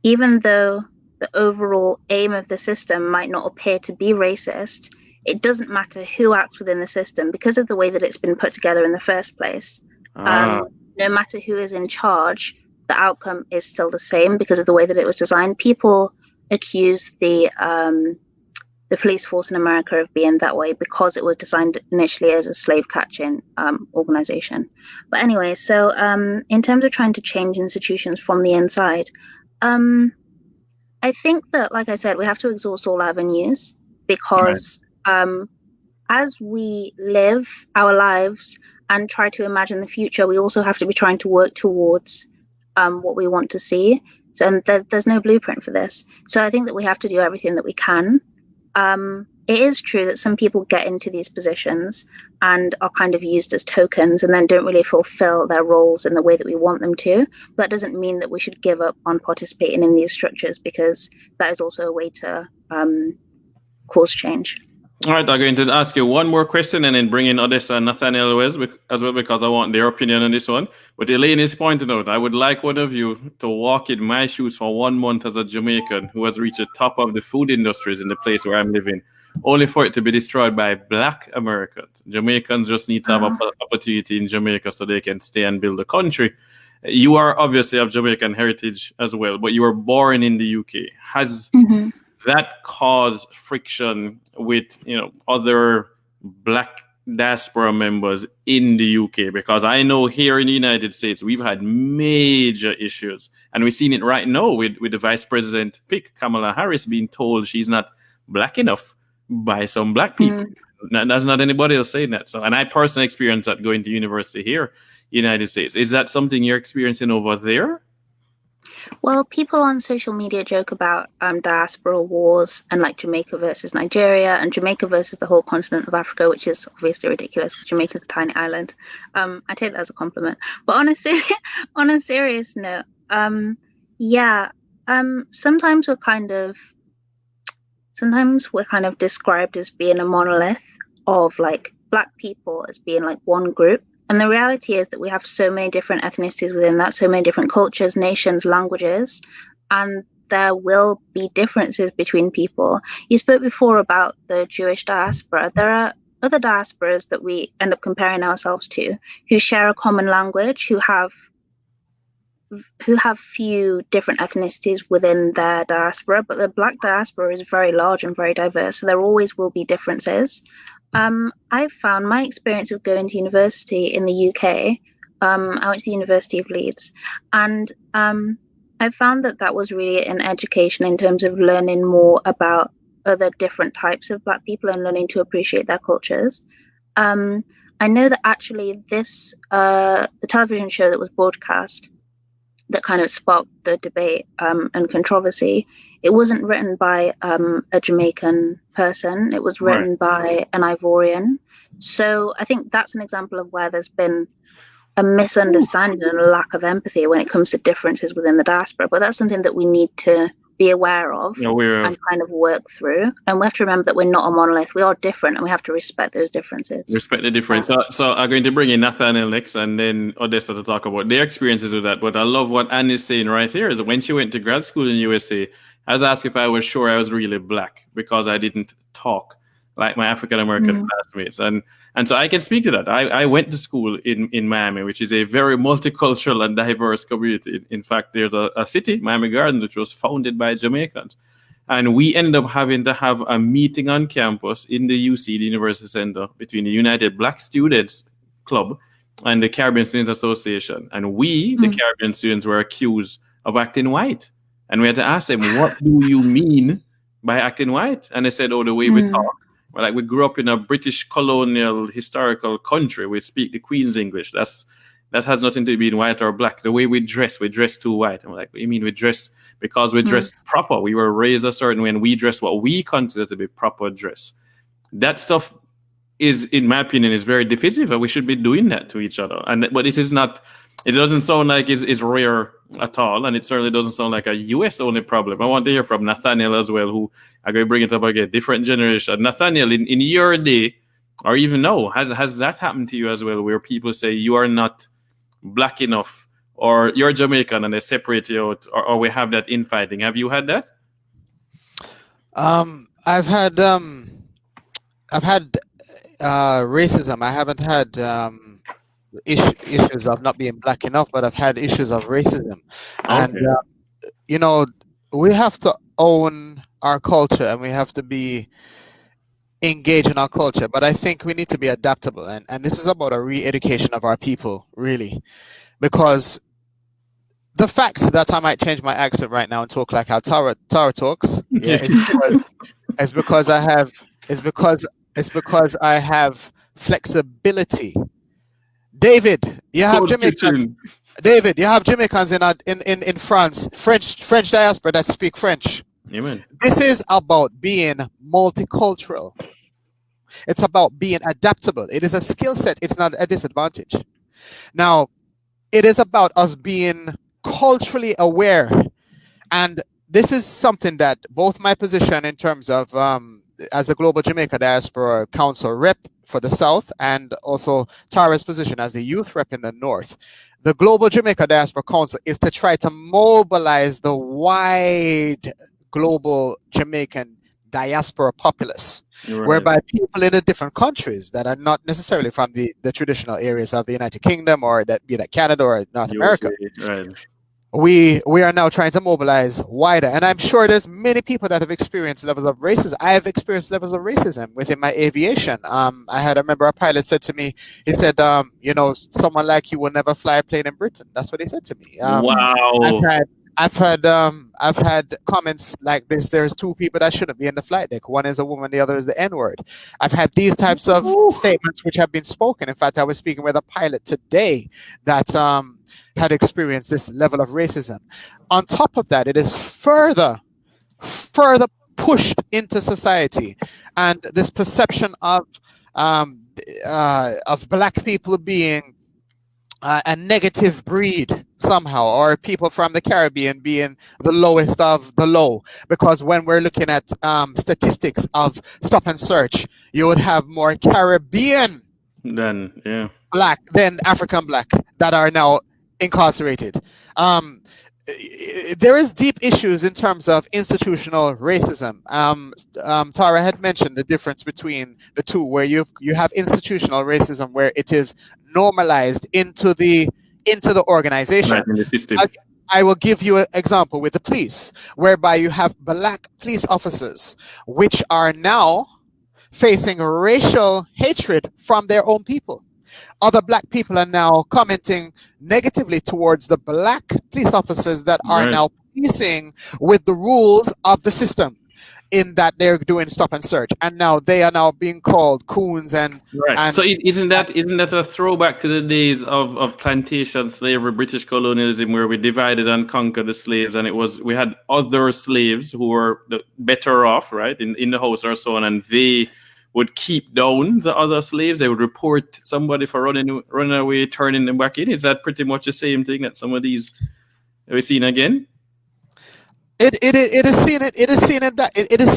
even though the overall aim of the system might not appear to be racist, it doesn't matter who acts within the system because of the way that it's been put together in the first place. No matter who is in charge, the outcome is still the same because of the way that it was designed. People accuse the police force in America of being that way because it was designed initially as a slave catching organization. But anyway, so in terms of trying to change institutions from the inside, I think that, like I said, we have to exhaust all avenues because as we live our lives and try to imagine the future, we also have to be trying to work towards what we want to see. So and there's no blueprint for this. So I think that we have to do everything that we can. It is true that some people get into these positions and are kind of used as tokens and then don't really fulfill their roles in the way that we want them to. But that doesn't mean that we should give up on participating in these structures, because that is also a way to cause change. All right, I'm going to ask you one more question and then bring in Odessa and Nathaniel as well, because I want their opinion on this one. But Elaine is pointing out, I would like one of you to walk in my shoes for 1 month as a Jamaican who has reached the top of the food industries in the place where I'm living, only for it to be destroyed by Black Americans. Jamaicans just need to have an opportunity in Jamaica so they can stay and build a country. You are obviously of Jamaican heritage as well, but you were born in the UK. Has that caused friction with other Black diaspora members in the UK? Because I know here in the United States we've had major issues, and we've seen it right now with the vice president pick, Kamala Harris, being told she's not Black enough by some Black people. That's not anybody else saying that. So, and I personally experienced that going to university here in the United States. Is that something you're experiencing over there? Well, people on social media joke about diaspora wars and like Jamaica versus Nigeria and Jamaica versus the whole continent of Africa, which is obviously ridiculous. Jamaica's a tiny island. I take that as a compliment. But on a serious note, sometimes we're kind of described as being a monolith of like Black people as being like one group. And the reality is that we have so many different ethnicities within that, so many different cultures, nations, languages, and there will be differences between people. You spoke before about the Jewish diaspora. There are other diasporas that we end up comparing ourselves to who share a common language, who have few different ethnicities within their diaspora, but the Black diaspora is very large and very diverse, so there always will be differences. I've found my experience of going to university in the UK, I went to the University of Leeds, and I found that was really an education in terms of learning more about other different types of Black people and learning to appreciate their cultures. I know that actually the television show that was broadcast that kind of sparked the debate and controversy, it wasn't written by a Jamaican person. It was written by an Ivorian. So I think that's an example of where there's been a misunderstanding and a lack of empathy when it comes to differences within the diaspora. But that's something that we need to be aware of and kind of work through. And we have to remember that we're not a monolith. We are different, and we have to respect those differences. Respect the difference. So I'm going to bring in Nathaniel next, and then Odessa to talk about their experiences with that. But I love what Anne is saying right here, is that when she went to grad school in USA, I was asked if I was sure I was really Black because I didn't talk like my African-American classmates. And so I can speak to that. I went to school in Miami, which is a very multicultural and diverse community. In fact, there's a city, Miami Gardens, which was founded by Jamaicans. And we ended up having to have a meeting on campus in the UC, the University Center, between the United Black Students Club and the Caribbean Students Association. And we, the Caribbean students, were accused of acting white. And we had to ask them, what do you mean by acting white? And they said, oh, the way we talk. Like, we grew up in a British colonial historical country. We speak the Queen's English. That has nothing to do with white or Black. The way we dress too white. I'm like, what do you mean we dress? Because we dress proper. We were raised a certain way, and we dress what we consider to be proper dress. That stuff is, in my opinion, is very divisive, and we should be doing that to each other. But this is not. It doesn't sound like it's rare at all, and it certainly doesn't sound like a US-only problem. I want to hear from Nathaniel as well, who I'm going to bring it up again, different generation. Nathaniel, in your day, or even now, has that happened to you as well, where people say you are not Black enough, or you're Jamaican and they separate you out, or we have that infighting? Have you had that? I've had racism. I haven't had issues of not being Black enough, but I've had issues of racism. And we have to own our culture, and we have to be engaged in our culture, but I think we need to be adaptable, and this is about a re-education of our people, really, because the fact that I might change my accent right now and talk like how Tara talks is because I have flexibility. David, you have Jamaicans. David, you have Jamaicans in France, French diaspora that speak French. Amen. This is about being multicultural. It's about being adaptable. It is a skill set. It's not a disadvantage. Now, it is about us being culturally aware. And this is something that both my position in terms of as a Global Jamaica Diaspora Council rep for the South, and also Tara's position as a youth rep in the North. The Global Jamaica Diaspora Council is to try to mobilize the wide global Jamaican diaspora populace, whereby people in the different countries that are not necessarily from the traditional areas of the United Kingdom, or that be that Canada or North America, we are now trying to mobilize wider. And I'm sure there's many people that have experienced levels of racism. I have experienced levels of racism within my aviation. I remember a pilot said to me, he said, someone like you will never fly a plane in Britain. That's what he said to me. Wow. I've had comments like this. There's two people that shouldn't be in the flight deck. One is a woman, the other is the N-word. I've had these types of statements which have been spoken. In fact, I was speaking with a pilot today that had experienced this level of racism. On top of that, it is further pushed into society, and this perception of Black people being a negative breed somehow, or people from the Caribbean being the lowest of the low, because when we're looking at statistics of stop and search, you would have more Caribbean Black than African Black that are now incarcerated. there is deep issues in terms of institutional racism. Tara had mentioned the difference between the two, where you have institutional racism, where it is normalized into the organization. Right, in the system. I will give you an example with the police, whereby you have black police officers, which are now facing racial hatred from their own people. Other black people are now commenting negatively towards the black police officers that are now policing with the rules of the system, in that they're doing stop and search, and now they are now being called coons and so isn't that a throwback to the days of plantation slavery, British colonialism, where we divided and conquered the slaves, and we had other slaves who were better off, right, in the house or so on, and they would keep down the other slaves. They would report somebody for running away, turning them back in. Is that pretty much the same thing that some of these we've seen again? It is seen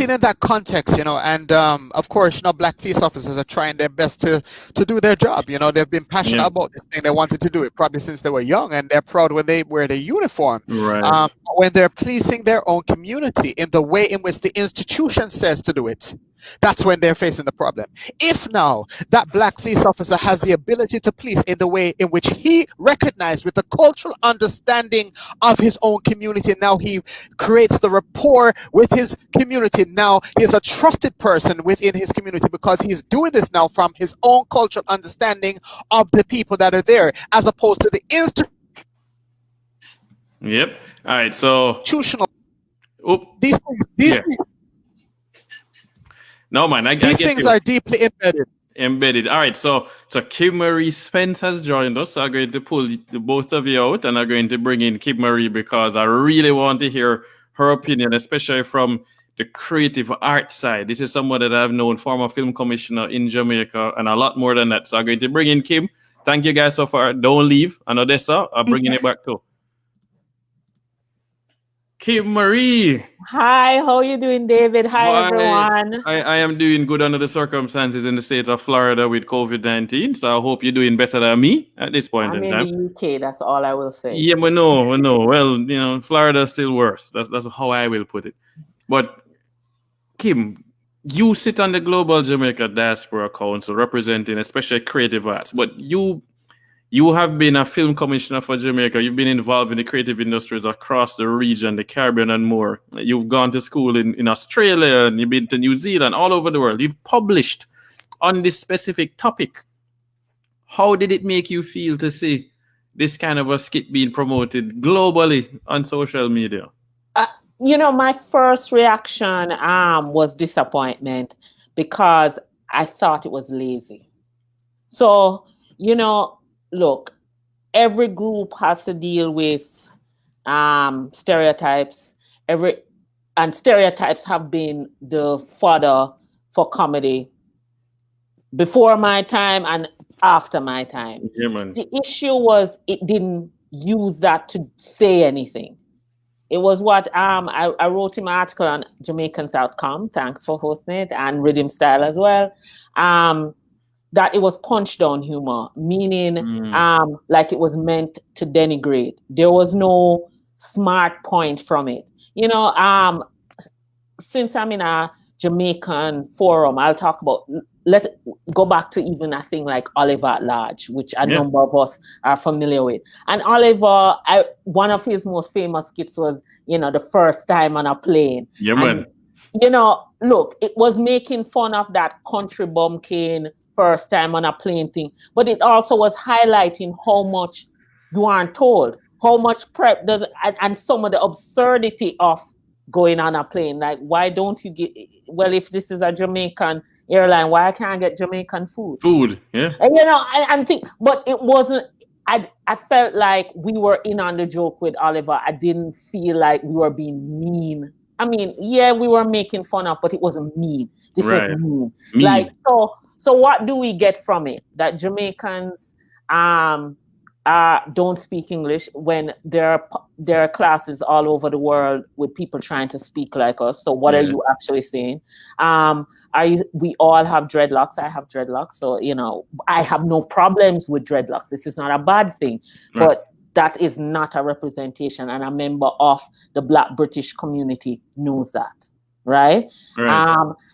in that context, and of course, black police officers are trying their best to do their job. They've been passionate about this thing. They wanted to do it probably since they were young, and they're proud when they wear their uniform. Right. When they're policing their own community in the way in which the institution says to do it, that's when they're facing the problem. If now that black police officer has the ability to police in the way in which he recognized with the cultural understanding of his own community, now he creates the rapport with his community. Now he's a trusted person within his community because he's doing this now from his own cultural understanding of the people that are there, as opposed to the Yep. All right. So institutional. These things. No, man. These things are deeply embedded. All right. So Kim Marie Spence has joined us. So I'm going to pull the both of you out, and I'm going to bring in Kim Marie because I really want to hear her opinion, especially from the creative art side. This is someone that I've known, former film commissioner in Jamaica, and a lot more than that. So I'm going to bring in Kim. Thank you guys so far. Don't leave. And Odessa, I'm bringing it back too. Kim Marie. Hi, how are you doing, David? Hi, everyone. I am doing good under the circumstances in the state of Florida with COVID-19. So I hope you're doing better than me at this point in time. I'm in the UK, that's all I will say. Yeah, we know. Well, Florida's still worse. That's how I will put it. But Kim, you sit on the Global Jamaica Diaspora Council representing especially creative arts, but you have been a film commissioner for Jamaica. You've been involved in the creative industries across the region, the Caribbean and more. You've gone to school in Australia, and you've been to New Zealand, all over the world. You've published on this specific topic. How did it make you feel to see this kind of a skit being promoted globally on social media? My first reaction was disappointment because I thought it was lazy. So, look, every group has to deal with stereotypes. And stereotypes have been the fodder for comedy before my time and after my time. Yeah, man. The issue was it didn't use that to say anything. It was what I wrote in my article on Jamaicans.com. Thanks for hosting it, and Rhythm Style as well. That it was punch down humor, meaning like it was meant to denigrate. There was no smart point from it. Since I'm in a Jamaican forum, I'll talk about, let's go back to even a thing like Oliver at Large, which a number of us are familiar with. And Oliver, one of his most famous skits was, the first time on a plane. Yeah, man. Look, it was making fun of that country bumpkin first time on a plane thing, but it also was highlighting how much you aren't told, how much prep does, and some of the absurdity of going on a plane. Like, why don't you get, if this is a Jamaican airline, why I can't get Jamaican food? Yeah. And think, but it wasn't, I felt like we were in on the joke with Oliver. I didn't feel like we were being mean. I mean, yeah, we were making fun of, but it wasn't mean. This was mean. Like, so what do we get from it? That Jamaicans don't speak English when there are classes all over the world with people trying to speak like us. So what are you actually saying? We all have dreadlocks. I have dreadlocks. So, I have no problems with dreadlocks. This is not a bad thing. Right. But that is not a representation, and a member of the Black British community knows that, right?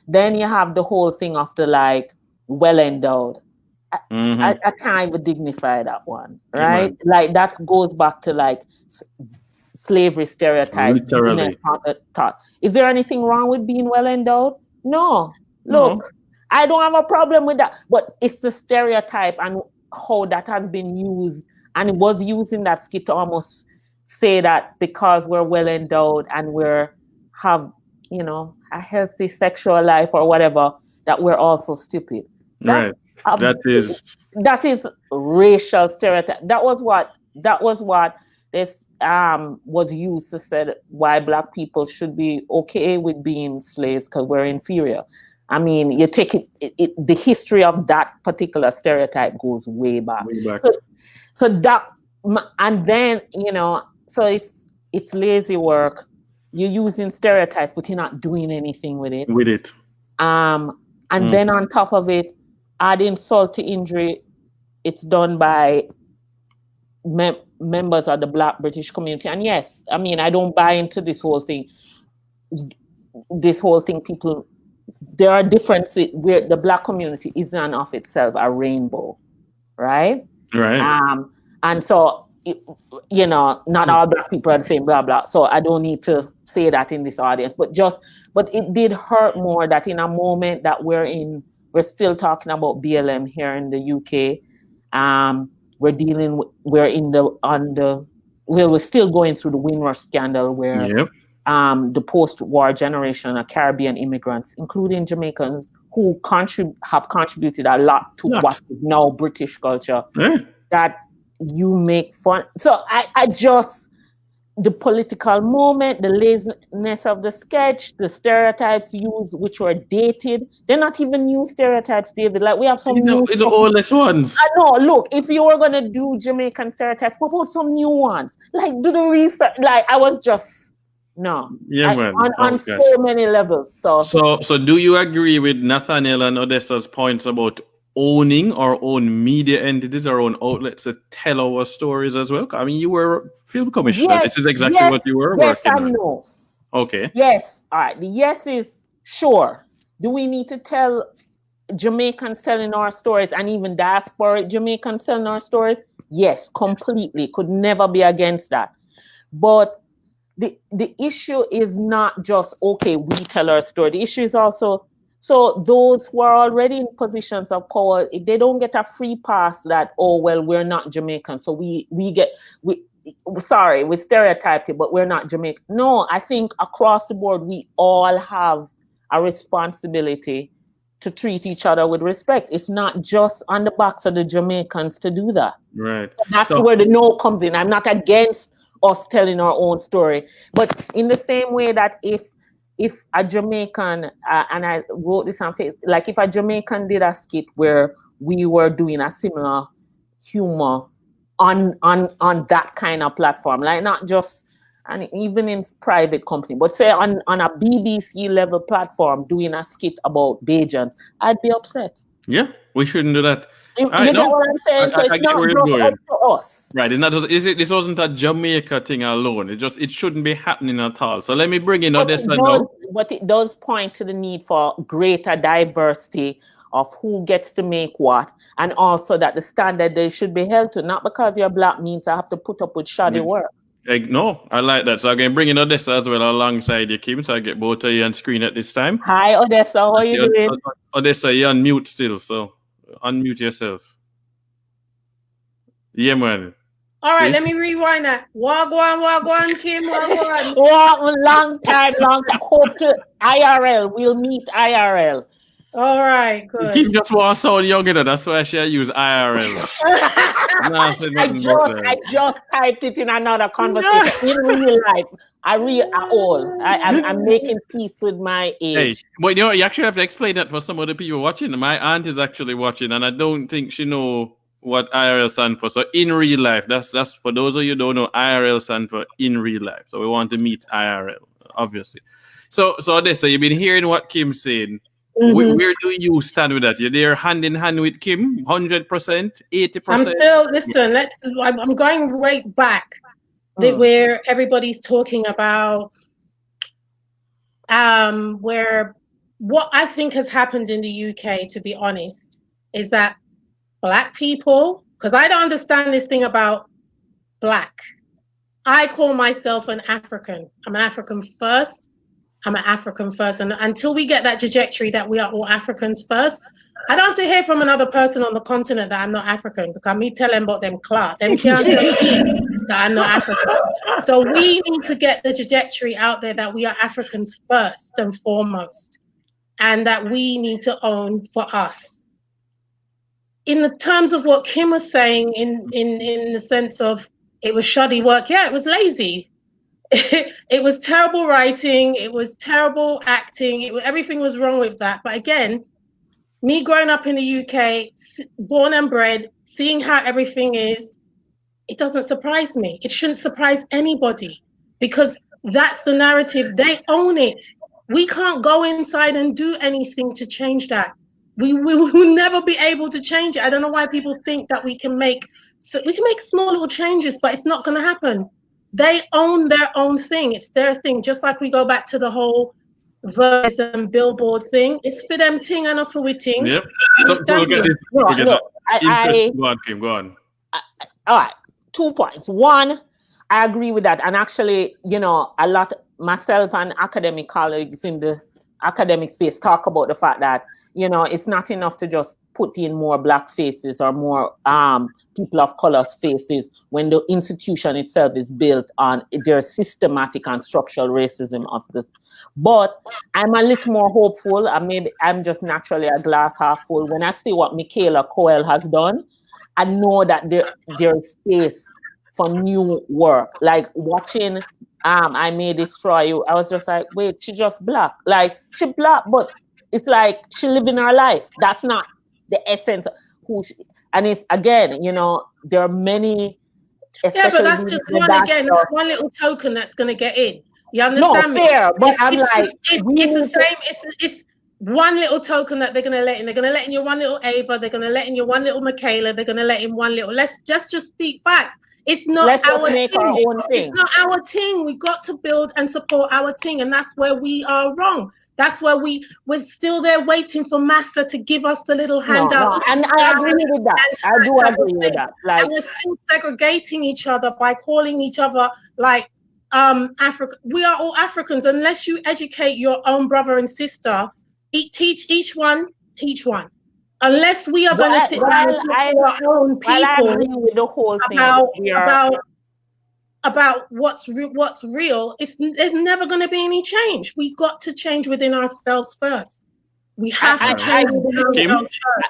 Then you have the whole thing of the like well-endowed. I can't even dignify that one, right? Like that goes back to like slavery stereotypes. Literally. Is there anything wrong with being well-endowed? No. Look, I don't have a problem with that, but it's the stereotype and how that has been used, and it was used in that skit to almost say that because we're well-endowed and have, you know, a healthy sexual life or whatever, that we're also stupid. Right. That is racial stereotype. That was what this was used to say why Black people should be okay with being slaves because we're inferior. I mean, you take the history of that particular stereotype goes way back. So that, and then, you know, so it's lazy work. You're using stereotypes, but you're not doing anything with it. And then on top of it, add insult to injury. It's done by members of the Black British community. And yes, I mean, I don't buy into this whole thing. People, there are differences where the Black community isn't of itself a rainbow, right? And so, you know, not all Black people are the same, blah, blah. So I don't need to say that in this audience, but it did hurt more that in a moment that we're still talking about BLM here in the UK. We're still going through the Windrush scandal where the post-war generation of Caribbean immigrants, including Jamaicans, who have contributed a lot to what is now British culture, that you make fun. So I just, the political moment, the laziness of the sketch, the stereotypes used, which were dated. They're not even new stereotypes, David. Like we have some new. It's the oldest ones. I know. Look, if you were gonna do Jamaican stereotypes, what about some new ones? Like do the research. Like I was just on so many levels. So do you agree with Nathaniel and Odessa's points about owning our own media entities, our own outlets to tell our stories as well? I mean, you were film commissioner. This is exactly what you were working on. No. Okay. Yes. All right. The yes is sure. Do we need to tell Jamaicans telling our stories and even diasporic Jamaicans telling our stories? Yes, completely. Could never be against that. But the issue is not just, okay, we tell our story. The issue is also, so those who are already in positions of power, if they don't get a free pass that, oh, well, we're not Jamaican, so we stereotyped it, but we're not Jamaican. No, I think across the board, we all have a responsibility to treat each other with respect. It's not just on the backs of the Jamaicans to do that. Right. So that's where the no comes in. I'm not against us telling our own story, but in the same way that if a Jamaican, and I wrote this on Facebook, like if a Jamaican did a skit where we were doing a similar humor on that kind of platform, like not just, and even in private company, but say on a BBC level platform doing a skit about Bajans, I'd be upset. Yeah, we shouldn't do that. You get what I'm saying? So it's not just up to us. Right, it's not just, this wasn't a Jamaica thing alone. It shouldn't be happening at all. So let me bring in Odessa now. But it does point to the need for greater diversity of who gets to make what, and also that the standard they should be held to, not because you're Black means I have to put up with shoddy work. No, I like that. So I'm going to bring in Odessa as well alongside you, Kim, so I get both of you on screen at this time. Hi, Odessa. How are you doing? Odessa, you're on mute still, so unmute yourself. Yeah, man. All right, let me rewind that. Wagwan, Kim, wagwan. Long time. Hope to IRL. We'll meet IRL. All right, good. Kim just wants to sound younger, that's why she use IRL. I just typed it in another conversation. In real life, I'm making peace with my age. Hey, but you know, you actually have to explain that for some of the people watching. My aunt is actually watching, and I don't think she know what IRL stands for. So in real life, that's for those of you who don't know, IRL stands for in real life. So we want to meet IRL, obviously. So Odessa, you've been hearing what Kim's saying. Where do you stand with that? You're there hand in hand with Kim, 100%, 80%? I'm still, listen, I'm going right back where everybody's talking about where what I think has happened in the UK, to be honest, is that Black people, because I don't understand this thing about Black. I call myself an African. I'm an African first. I'm an African first. And until we get that trajectory that we are all Africans first, I don't have to hear from another person on the continent that I'm not African, because me tell them about them clout. Them can't tell me that I'm not African. So we need to get the trajectory out there that we are Africans first and foremost, and that we need to own for us. In the terms of what Kim was saying, in the sense of it was shoddy work, yeah, it was lazy. It was terrible writing, it was terrible acting, everything was wrong with that. But again, me growing up in the UK, born and bred, seeing how everything is, it doesn't surprise me. It shouldn't surprise anybody, because that's the narrative. They own it. We can't go inside and do anything to change that. We will never be able to change it. I don't know why people think that we can make small little changes, but it's not going to happen. They own their own thing. It's their thing. Just like we go back to the whole Verse and Billboard thing. It's for them ting and not for we ting. Yep. So we'll get this. Go on, Kim, go on. All right. 2 points. One, I agree with that. And actually, myself and academic colleagues in the academic space talk about the fact that, it's not enough to just put in more Black faces or more people of color faces when the institution itself is built on their systematic and structural racism of this. But I'm a little more hopeful. I'm just naturally a glass half full. When I see what Michaela Coel has done, I know that there's space for new work. Like watching I May Destroy You, I was just like, wait, she just Black. Like, she Black, but it's like she living her life. That's not the essence of who she, and it's, again, there are many. Yeah, but that's just that's one little token that's going to get in. You understand me? Fair, but it's the same. It's one little token that they're going to let in. They're going to let in your one little Ava. They're going to let in your one little Michaela. They're going to let in one little. Let's just speak facts. It's not our thing. It's not our thing. We got to build and support our thing, and that's where we are wrong. That's where we're still there waiting for Massa to give us the little handouts. No. And I agree with that. I do agree with that. And we're still segregating each other by calling each other like Africa. We are all Africans. Unless you educate your own brother and sister, teach one. Unless we are going to sit down and talk to our own people, I agree with the whole thing about what's real, there's never going to be any change. We got to change within ourselves first. We have to change within ourselves first.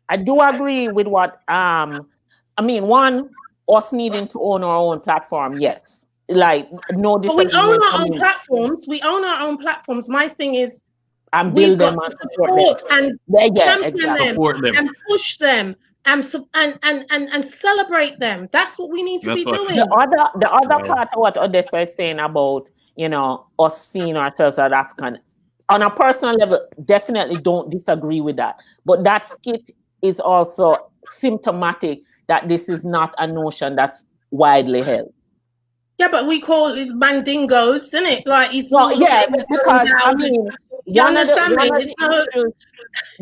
I do agree with what one, us needing to own our own platform, yes. Like, no disagreement. But we own our own platforms. We own our own platforms. My thing is, and build them and support them and champion them and push them and celebrate them. That's what we need to be doing. The other part of what Odessa is saying about, us seeing ourselves as African, on a personal level, definitely don't disagree with that. But that skit is also symptomatic that this is not a notion that's widely held. Yeah, but we call it mandingos, isn't it? Like, it's because you understand me? It's not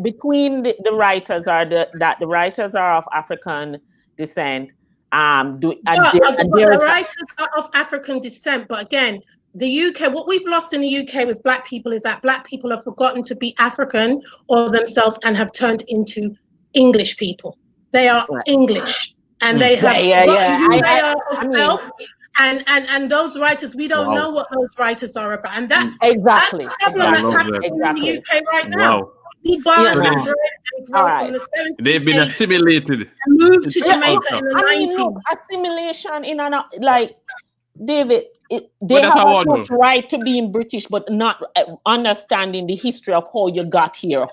between the writers are that the writers are of African descent. The writers are of African descent, but again, the UK, what we've lost in the UK with Black people is that Black people have forgotten to be African or themselves and have turned into English people. They are English, and they have forgotten who they are of self. And those writers, we don't know what those writers are about, and that's the problem that's happening in the UK right now. We borrow and grow from the 70s. They've been assimilated and moved to Jamaica in the 90s. Assimilation in David. They have a much right to being British, but not understanding the history of how you got here. I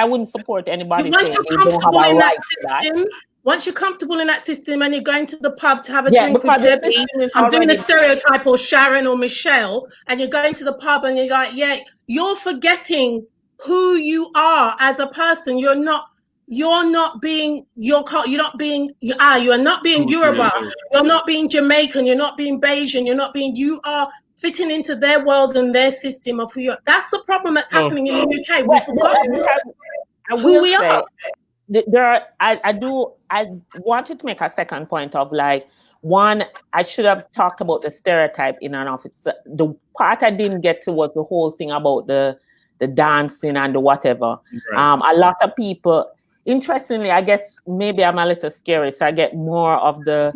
wouldn't support anybody saying they don't have a right to that. Once you're comfortable in that system and you're going to the pub to have a Yeah, drink with because the Debbie, system is I'm doing a already- stereotype, or Sharon or Michelle, and you're going to the pub and you're like, yeah, you're forgetting who you are as a person. You're not being Yoruba, you're not being Jamaican, you're not being Bajan, you are fitting into their world and their system of who you're. That's the problem that's happening in the UK. We've forgotten who we are. I wanted to make a second point of like, one, I should have talked about the stereotype in and of it's the part I didn't get to was the whole thing about the dancing and the whatever. Right. A lot of people, interestingly, I guess maybe I'm a little scary, so I get more of the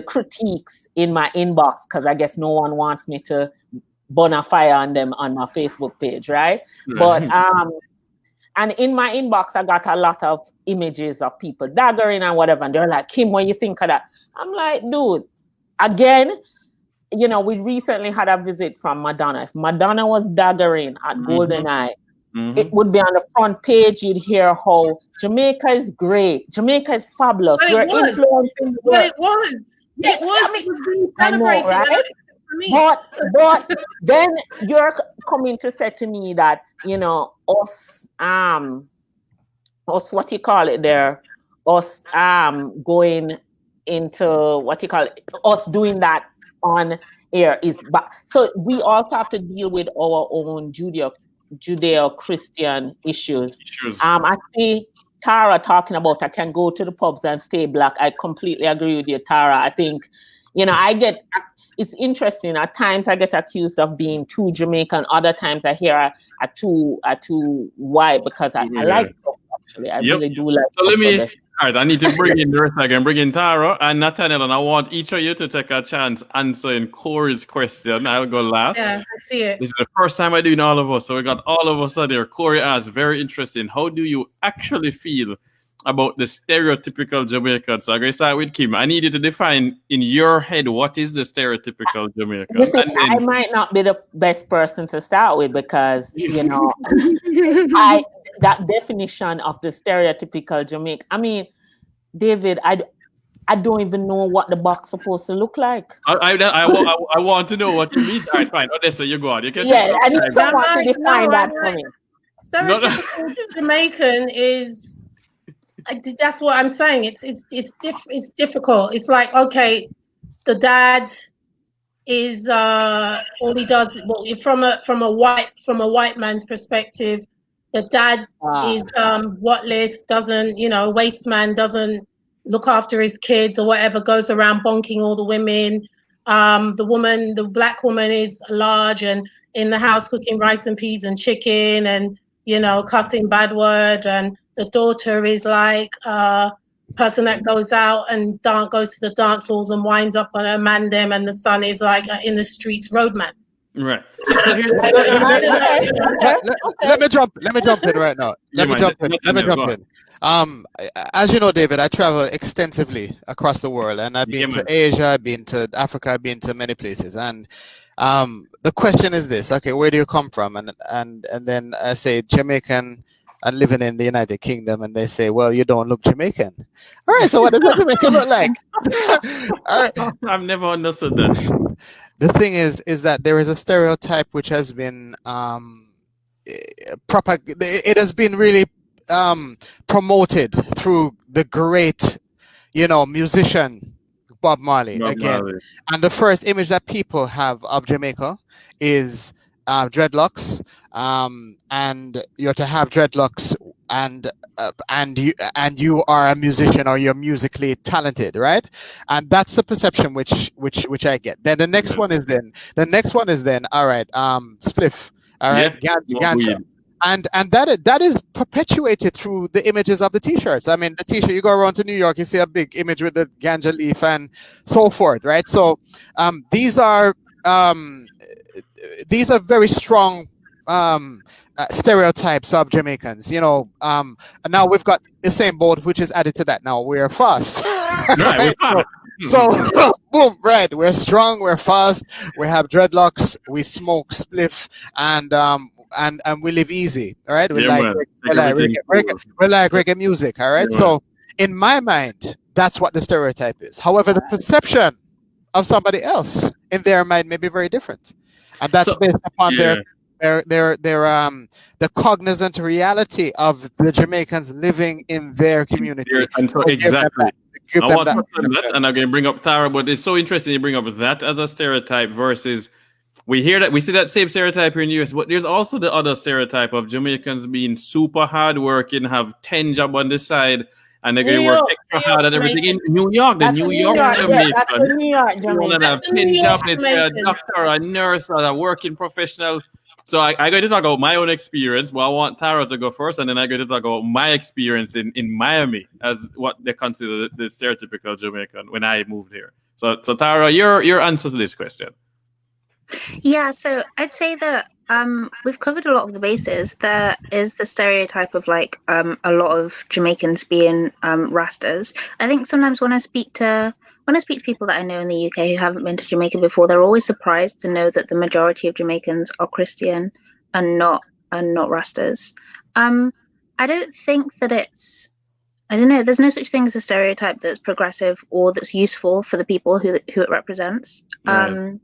critiques in my inbox because I guess no one wants me to burn a fire on them on my Facebook page, right? But and in my inbox, I got a lot of images of people daggering and whatever. And they're like, Kim, what do you think of that? I'm like, dude, again, you know, we recently had a visit from Madonna. If Madonna was daggering at Golden Eye, it would be on the front page. You'd hear how Jamaica is great. Jamaica is fabulous. But we're influencing the world. But it was. Yeah, it was. I mean, it was being celebrated. I know, right? But then you're coming to say to me that, you know, us what you call it there, us going into what you call it, us doing that on air is bad. So we also have to deal with our own Judeo-Christian issues. I see Tara talking about I can go to the pubs and stay black. I completely agree with you, Tara. I think, you know, it's interesting. At times I get accused of being too Jamaican. Other times I hear a too white because I like it, actually. I really do like it. All right, I need to bring in the rest. I can bring in Tara and Nathaniel, and I want each of you to take a chance answering Corey's question. I'll go last. Yeah, I see it. This is the first time I do in all of us, so we got all of us out there. Corey asked, very interesting. How do you actually feel about the stereotypical Jamaican? So I'm going to start with Kim. I need you to define in your head what is the stereotypical Jamaican. Listen, I might not be the best person to start with because, you know, that definition of the stereotypical Jamaican. I mean, David, I don't even know what the box is supposed to look like. I want to know what you mean. All right, fine. Odessa, you go on. You can I need someone to define that for me. Stereotypical Jamaican is. That's what I'm saying. It's difficult. It's like, okay, the dad is all he does. Well, from a white man's perspective, the dad is whatless, doesn't, you know, waste man, doesn't look after his kids or whatever, goes around bonking all the women. The black woman is large and in the house cooking rice and peas and chicken and, you know, cussing bad word, and the daughter is like a person that goes out and goes to the dance halls and winds up on her man them, and the son is like in the streets roadman. Right. So here's let me jump in right now. Let me jump in. As you know, David, I travel extensively across the world, and I've been to Asia, I've been to Africa, I've been to many places, and the question is this: okay, where do you come from? And then I say Jamaican and living in the United Kingdom, and they say, well, you don't look Jamaican. All right, so what does that Jamaican look like? All right. I've never understood that. The thing is that there is a stereotype which has been it has been really promoted through the great, you know, musician Bob Marley. And the first image that people have of Jamaica is dreadlocks, and you're to have dreadlocks and you are a musician or you're musically talented, right? And that's the perception which I get. Then the next one is all right, spliff, all right, ganja. And that is perpetuated through the images of the t-shirts. I mean, the t-shirt, you go around to New York, you see a big image with the ganja leaf and so forth, right? So these are very strong stereotypes of Jamaicans, you know. And now we've got the same boat which is added to that. Now we're fast. Right? So boom, right, we're strong, we're fast, we have dreadlocks, we smoke spliff, and we live easy, all right? We like reggae music, all right? So in my mind, that's what the stereotype is. However, the perception of somebody else in their mind may be very different, and that's based upon the cognizant reality of the Jamaicans living in their community. And so exactly. I want to touch on that, and I'm going to bring up Tara, but it's so interesting you bring up that as a stereotype versus we see that same stereotype here in the US, but there's also the other stereotype of Jamaicans being super hardworking, have 10 jobs on the side, and they're going to work extra hard at everything. In New York, New York Jamaican, want to have 10 jobs, a doctor, a nurse, or a working professional. So I'm going to talk about my own experience, but I want Tara to go first, and then I'm going to talk about my experience in Miami as what they consider the stereotypical Jamaican when I moved here. So Tara, your answer to this question. Yeah, so I'd say that we've covered a lot of the bases. There is the stereotype of like a lot of Jamaicans being Rastas. I think sometimes when I speak to people that I know in the UK who haven't been to Jamaica before, they're always surprised to know that the majority of Jamaicans are Christian and not Rastas. I don't think that I don't know, there's no such thing as a stereotype that's progressive or that's useful for the people who it represents. Right.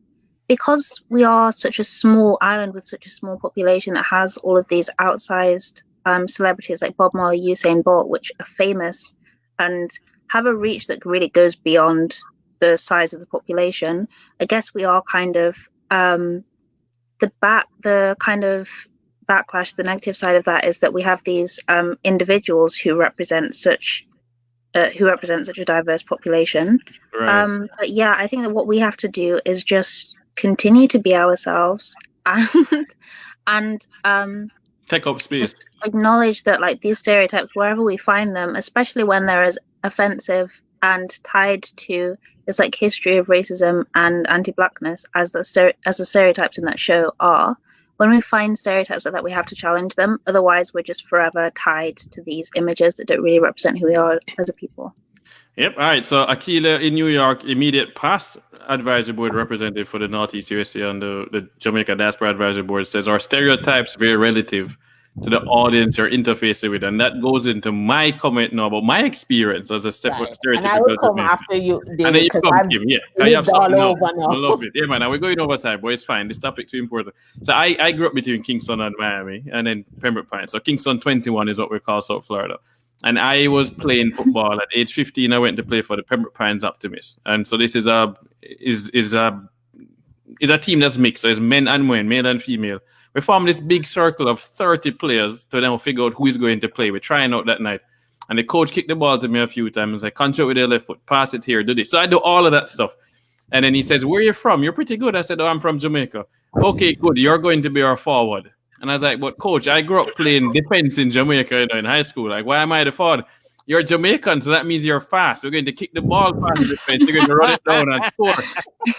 Because we are such a small island with such a small population that has all of these outsized celebrities like Bob Marley, Usain Bolt, which are famous and have a reach that really goes beyond the size of the population. I guess we are kind of the kind of backlash, the negative side of that is that we have these individuals who represent such a diverse population. Right. But yeah, I think that what we have to do is just continue to be ourselves and take up space. Acknowledge that like these stereotypes, wherever we find them, especially when they're as offensive and tied to this like history of racism and anti-blackness as the stereotypes in that show are, when we find stereotypes like that, we have to challenge them. Otherwise, we're just forever tied to these images that don't really represent who we are as a people. Yep. All right. So Akila in New York, immediate past advisory board representative for the Northeast USA on the Jamaica Diaspora Advisory Board, says our stereotypes very relative to the audience you're interfacing with, and that goes into my comment now about my experience as a stereotypical. And I will come after you, David, and then you come, Kim. Yeah, you have something now. I love it. Yeah, man. And we're going over time, but it's fine. This topic's too important. So I grew up between Kingston and Miami, and then Pembroke Pines. So Kingston 21 is what we call South Florida. And I was playing football at age 15. I went to play for the Pembroke Pines Optimists, and so this is a team that's mixed. So it's men and women, male and female. We formed this big circle of 30 players to then figure out who is going to play. We're trying out that night, and the coach kicked the ball to me a few times. I control with the left foot, pass it here, do this. So I do all of that stuff, and then he says, "Where are you from?" "You're pretty good." I said, "Oh, I'm from Jamaica." "Okay, good. You're going to be our forward." And I was like, "But coach, I grew up playing defense in Jamaica, in high school. Like, why am I the forward?" "You're Jamaican, so that means you're fast. We're going to kick the ball past the defense. You're going to run it down and score."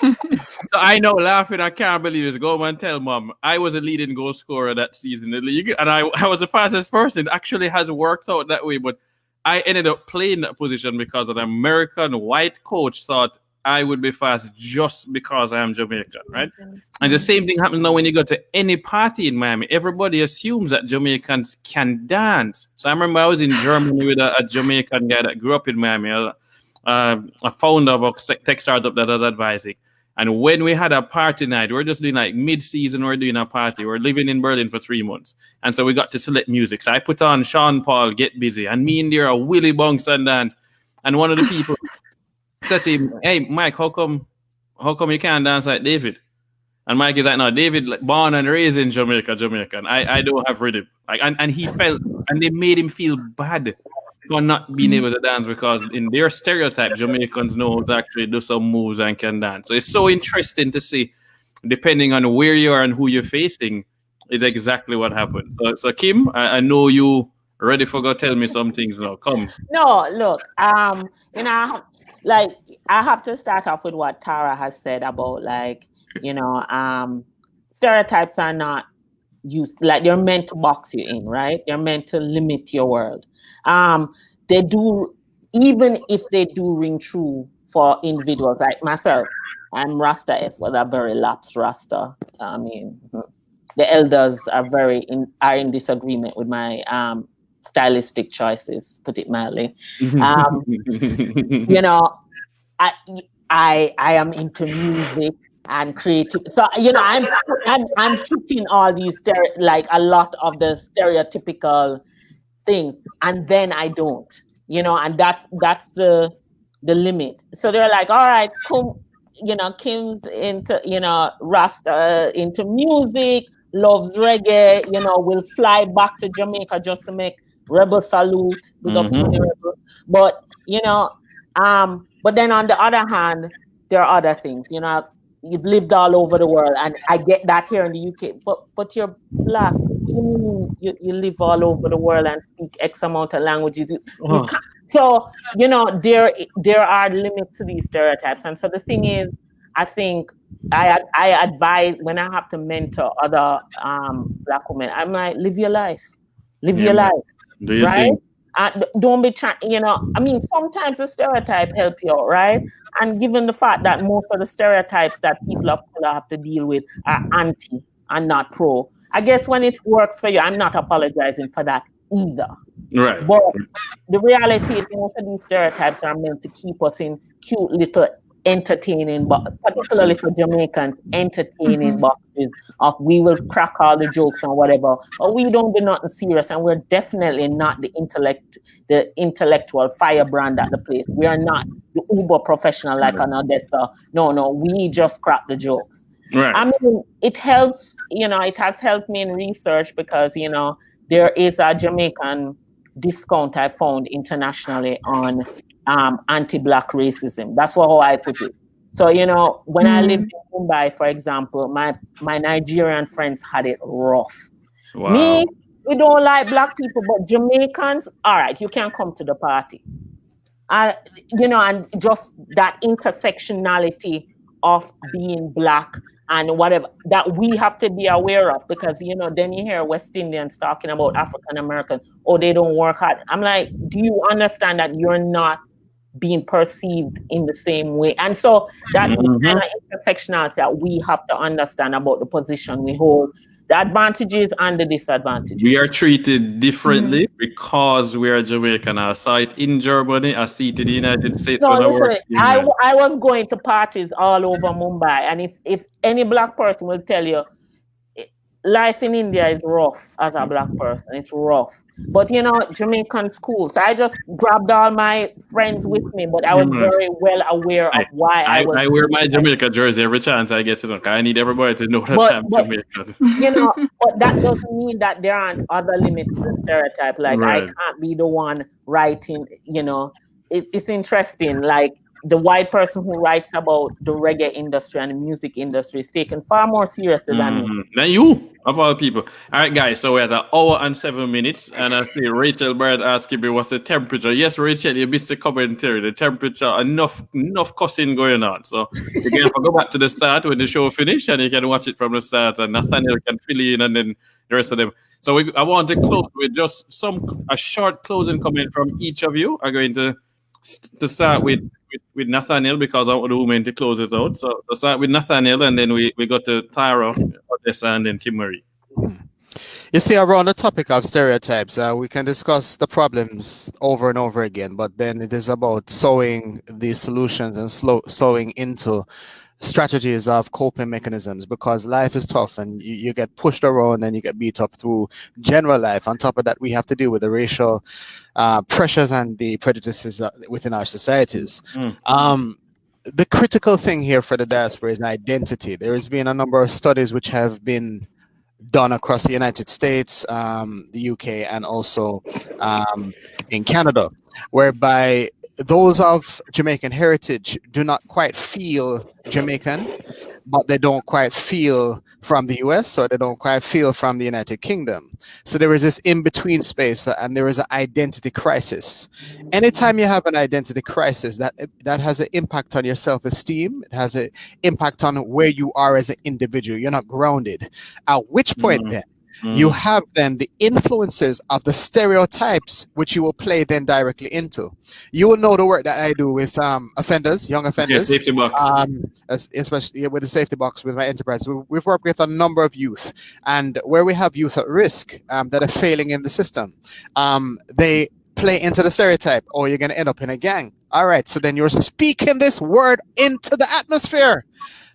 So I know, laughing, I can't believe it. Go home and tell mom I was a leading goal scorer that season in the league, and I was the fastest person. It actually has worked out that way, but I ended up playing that position because an American white coach thought I would be fast just because I am Jamaican, right? And the same thing happens now when you go to any party in Miami. Everybody assumes that Jamaicans can dance. So I remember I was in Germany with a Jamaican guy that grew up in Miami, a founder of a tech startup that I was advising. And when we had a party night, we're just doing like mid-season, we're doing a party. We're living in Berlin for 3 months. And so we got to select music. So I put on Sean Paul, Get Busy. And me and there are Willie Bunks and dance. And one of the people said to him, "Hey, Mike, how come you can't dance like David?" And Mike is like, "No, David, born and raised in Jamaica. I don't have rhythm." Like, and he felt, and they made him feel bad for not being able to dance because in their stereotype, Jamaicans know how to actually do some moves and can dance. So it's so interesting to see, depending on where you are and who you're facing, is exactly what happens. So Kim, I know you ready for go tell me some things now. Come. No, look, like I have to start off with what Tara has said about stereotypes are not used, like they're meant to box you in, right? They're meant to limit your world. They do, even if they do ring true for individuals like myself. I'm Rasta, but a very lapsed Rasta. I mean, the elders are in disagreement with my stylistic choices, put it mildly. You know, I am into music and creative. So, you know, I'm hitting all these like a lot of the stereotypical things, and then I don't, you know, and that's the limit. So they're like, all right, cool, you know, Kim's into, you know, Rasta into music, loves reggae, you know, will fly back to Jamaica just to make Rebel Salute, big up to the Rebel. But, you know, but then on the other hand, there are other things, you know, you've lived all over the world, and I get that here in the UK, but you're Black. You live all over the world and speak X amount of languages. So, you know, there are limits to these stereotypes. And so the thing is, I think I advise when I have to mentor other Black women, I'm like, live your life. Live your life. Do you think? Don't be trying, you know, I mean, sometimes the stereotype help you out, right? And given the fact that most of the stereotypes that people of color have to deal with are anti and not pro, I guess when it works for you, I'm not apologizing for that either. Right. But the reality is most of these stereotypes are meant to keep us in cute little entertaining, but particularly for Jamaicans, entertaining boxes of we will crack all the jokes and whatever, but we don't do nothing serious, and we're definitely not the intellectual firebrand at the place. We are not the uber professional like an Odessa. No, we just crack the jokes. Right. I mean, it helps, you know, it has helped me in research because, you know, there is a Jamaican discount I found internationally on anti-Black racism. That's how I put it. So, you know, when I lived in Mumbai, for example, my Nigerian friends had it rough. Wow. Me, we don't like Black people, but Jamaicans, all right, you can come to the party. You know, and just that intersectionality of being Black and whatever that we have to be aware of, because, you know, then you hear West Indians talking about African Americans, oh, they don't work hard. I'm like, do you understand that you're not being perceived in the same way? And so that kind of intersectionality that we have to understand about the position we hold, the advantages and the disadvantages. We are treated differently because we are Jamaican. I saw it in Germany, I see it in the United States. No, listen, I was going to parties all over Mumbai, and if any Black person will tell you, life in India is rough as a Black person. It's rough. But, you know, Jamaican schools, I just grabbed all my friends with me, but I was very well aware of why I wear my Jamaica jersey every chance I get to know. I need everybody to know that I'm Jamaican. You know, but that doesn't mean that there aren't other limits to stereotype. Like, I can't be the one writing, you know. It's interesting, like, the white person who writes about the reggae industry and the music industry is taken far more seriously than me. Than you, of all people. All right, guys, so we're at 1 hour and 7 minutes, and I see Rachel Bird asking me what's the temperature. Yes, Rachel, you missed the commentary. The temperature, enough cussing going on. So you can go back to the start when the show finished, and you can watch it from the start, and Nathaniel can fill in, and then the rest of them. So I want to close with just a short closing comment from each of you. I'm going to start with Nathaniel, because I want the women to close it out. So start with Nathaniel, and then we go to Tyra, Odessa, and then Kim Marie. You see, around the topic of stereotypes, we can discuss the problems over and over again, but then it is about sowing the solutions and sowing into strategies of coping mechanisms, because life is tough and you get pushed around and you get beat up through general life. On top of that, we have to deal with the racial pressures and the prejudices within our societies. The critical thing here for the diaspora is identity. There has been a number of studies which have been done across the United States, the UK, and also in Canada, whereby those of Jamaican heritage do not quite feel Jamaican, but they don't quite feel from the US, or they don't quite feel from the United Kingdom. So there is this in-between space, and there is an identity crisis. Anytime you have an identity crisis, that has an impact on your self-esteem. It has an impact on where you are as an individual. You're not grounded. At which point then, You have then the influences of the stereotypes, which you will play then directly into. You will know the work that I do with offenders, young offenders, safety box. Especially with the safety box with my enterprise. We've worked with a number of youth, and where we have youth at risk that are failing in the system, they play into the stereotype, or you're going to end up in a gang. All right, so then you're speaking this word into the atmosphere.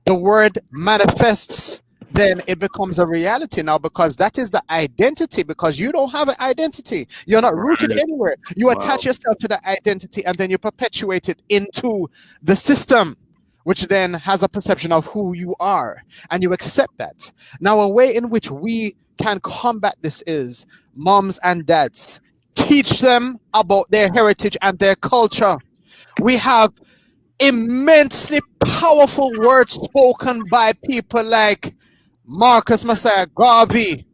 The word manifests, then it becomes a reality now, because that is the identity, because you don't have an identity. You're not rooted anywhere. You attach yourself to the identity, and then you perpetuate it into the system, which then has a perception of who you are, and you accept that. Now, a way in which we can combat this is moms and dads. Teach them about their heritage and their culture. We have immensely powerful words spoken by people like Marcus Messiah Garvey.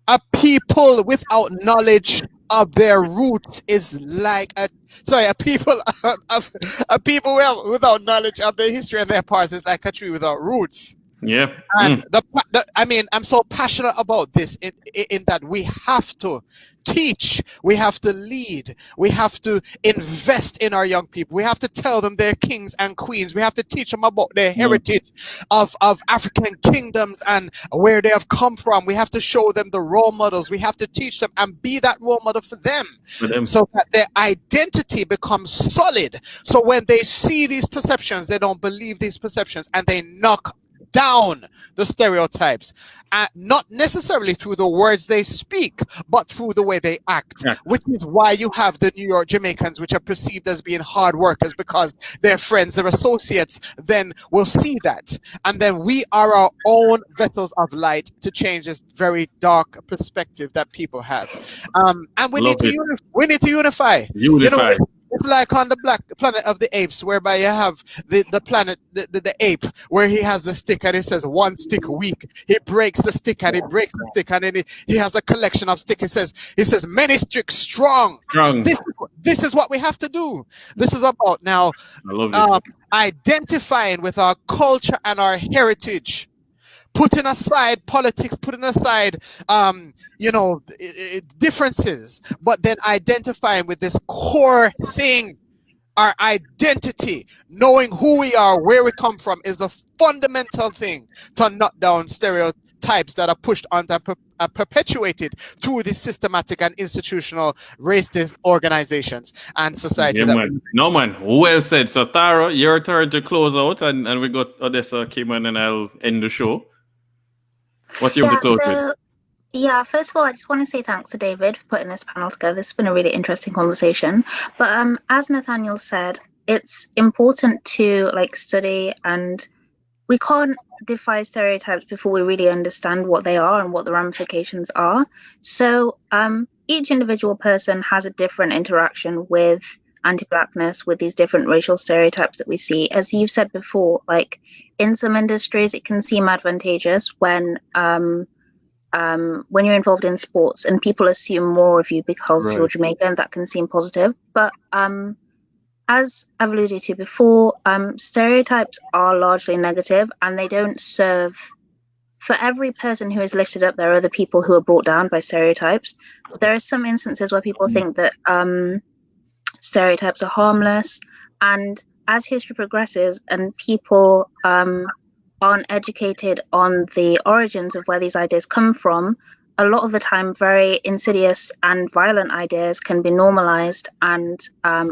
A people without knowledge of their roots is like a people without knowledge of their history and their past is like a tree without roots. Yeah. And I'm so passionate about this in that we have to teach, we have to lead, we have to invest in our young people. We have to tell them they're kings and queens. We have to teach them about their heritage of African kingdoms and where they have come from. We have to show them the role models. We have to teach them and be that role model for them. So that their identity becomes solid. So when they see these perceptions, they don't believe these perceptions, and they knock down the stereotypes, not necessarily through the words they speak, but through the way they act, which is why you have the New York Jamaicans, which are perceived as being hard workers, because their friends, their associates then will see that. And then we are our own vessels of light to change this very dark perspective that people have. And we need to unify. Unify. You know, it's like on the Black Planet of the Apes, whereby you have the planet, the ape, where he has the stick and it says one stick weak. He breaks the stick and he breaks the stick, and then he has a collection of sticks. He says many sticks strong. This is what we have to do. This is about now identifying with our culture and our heritage. Putting aside politics, putting aside, differences, but then identifying with this core thing, our identity, knowing who we are, where we come from, is the fundamental thing to knock down stereotypes that are pushed on and perpetuated through the systematic and institutional racist organizations and society. No, man. Well said. So, Tara, your turn to close out, and we got Odessa came in, and I'll end the show. What you want to close with? Yeah, first of all, I just want to say thanks to David for putting this panel together. This has been a really interesting conversation. But as Nathaniel said, it's important to study, and we can't defy stereotypes before we really understand what they are and what the ramifications are. So each individual person has a different interaction with anti-Blackness, with these different racial stereotypes that we see. As you've said before, in some industries, it can seem advantageous when you're involved in sports and people assume more of you because you're Jamaican. That can seem positive. But as I've alluded to before, stereotypes are largely negative, and they don't serve. For every person who is lifted up, there are other people who are brought down by stereotypes. There are some instances where people think that stereotypes are harmless, and as history progresses and people aren't educated on the origins of where these ideas come from, a lot of the time very insidious and violent ideas can be normalized and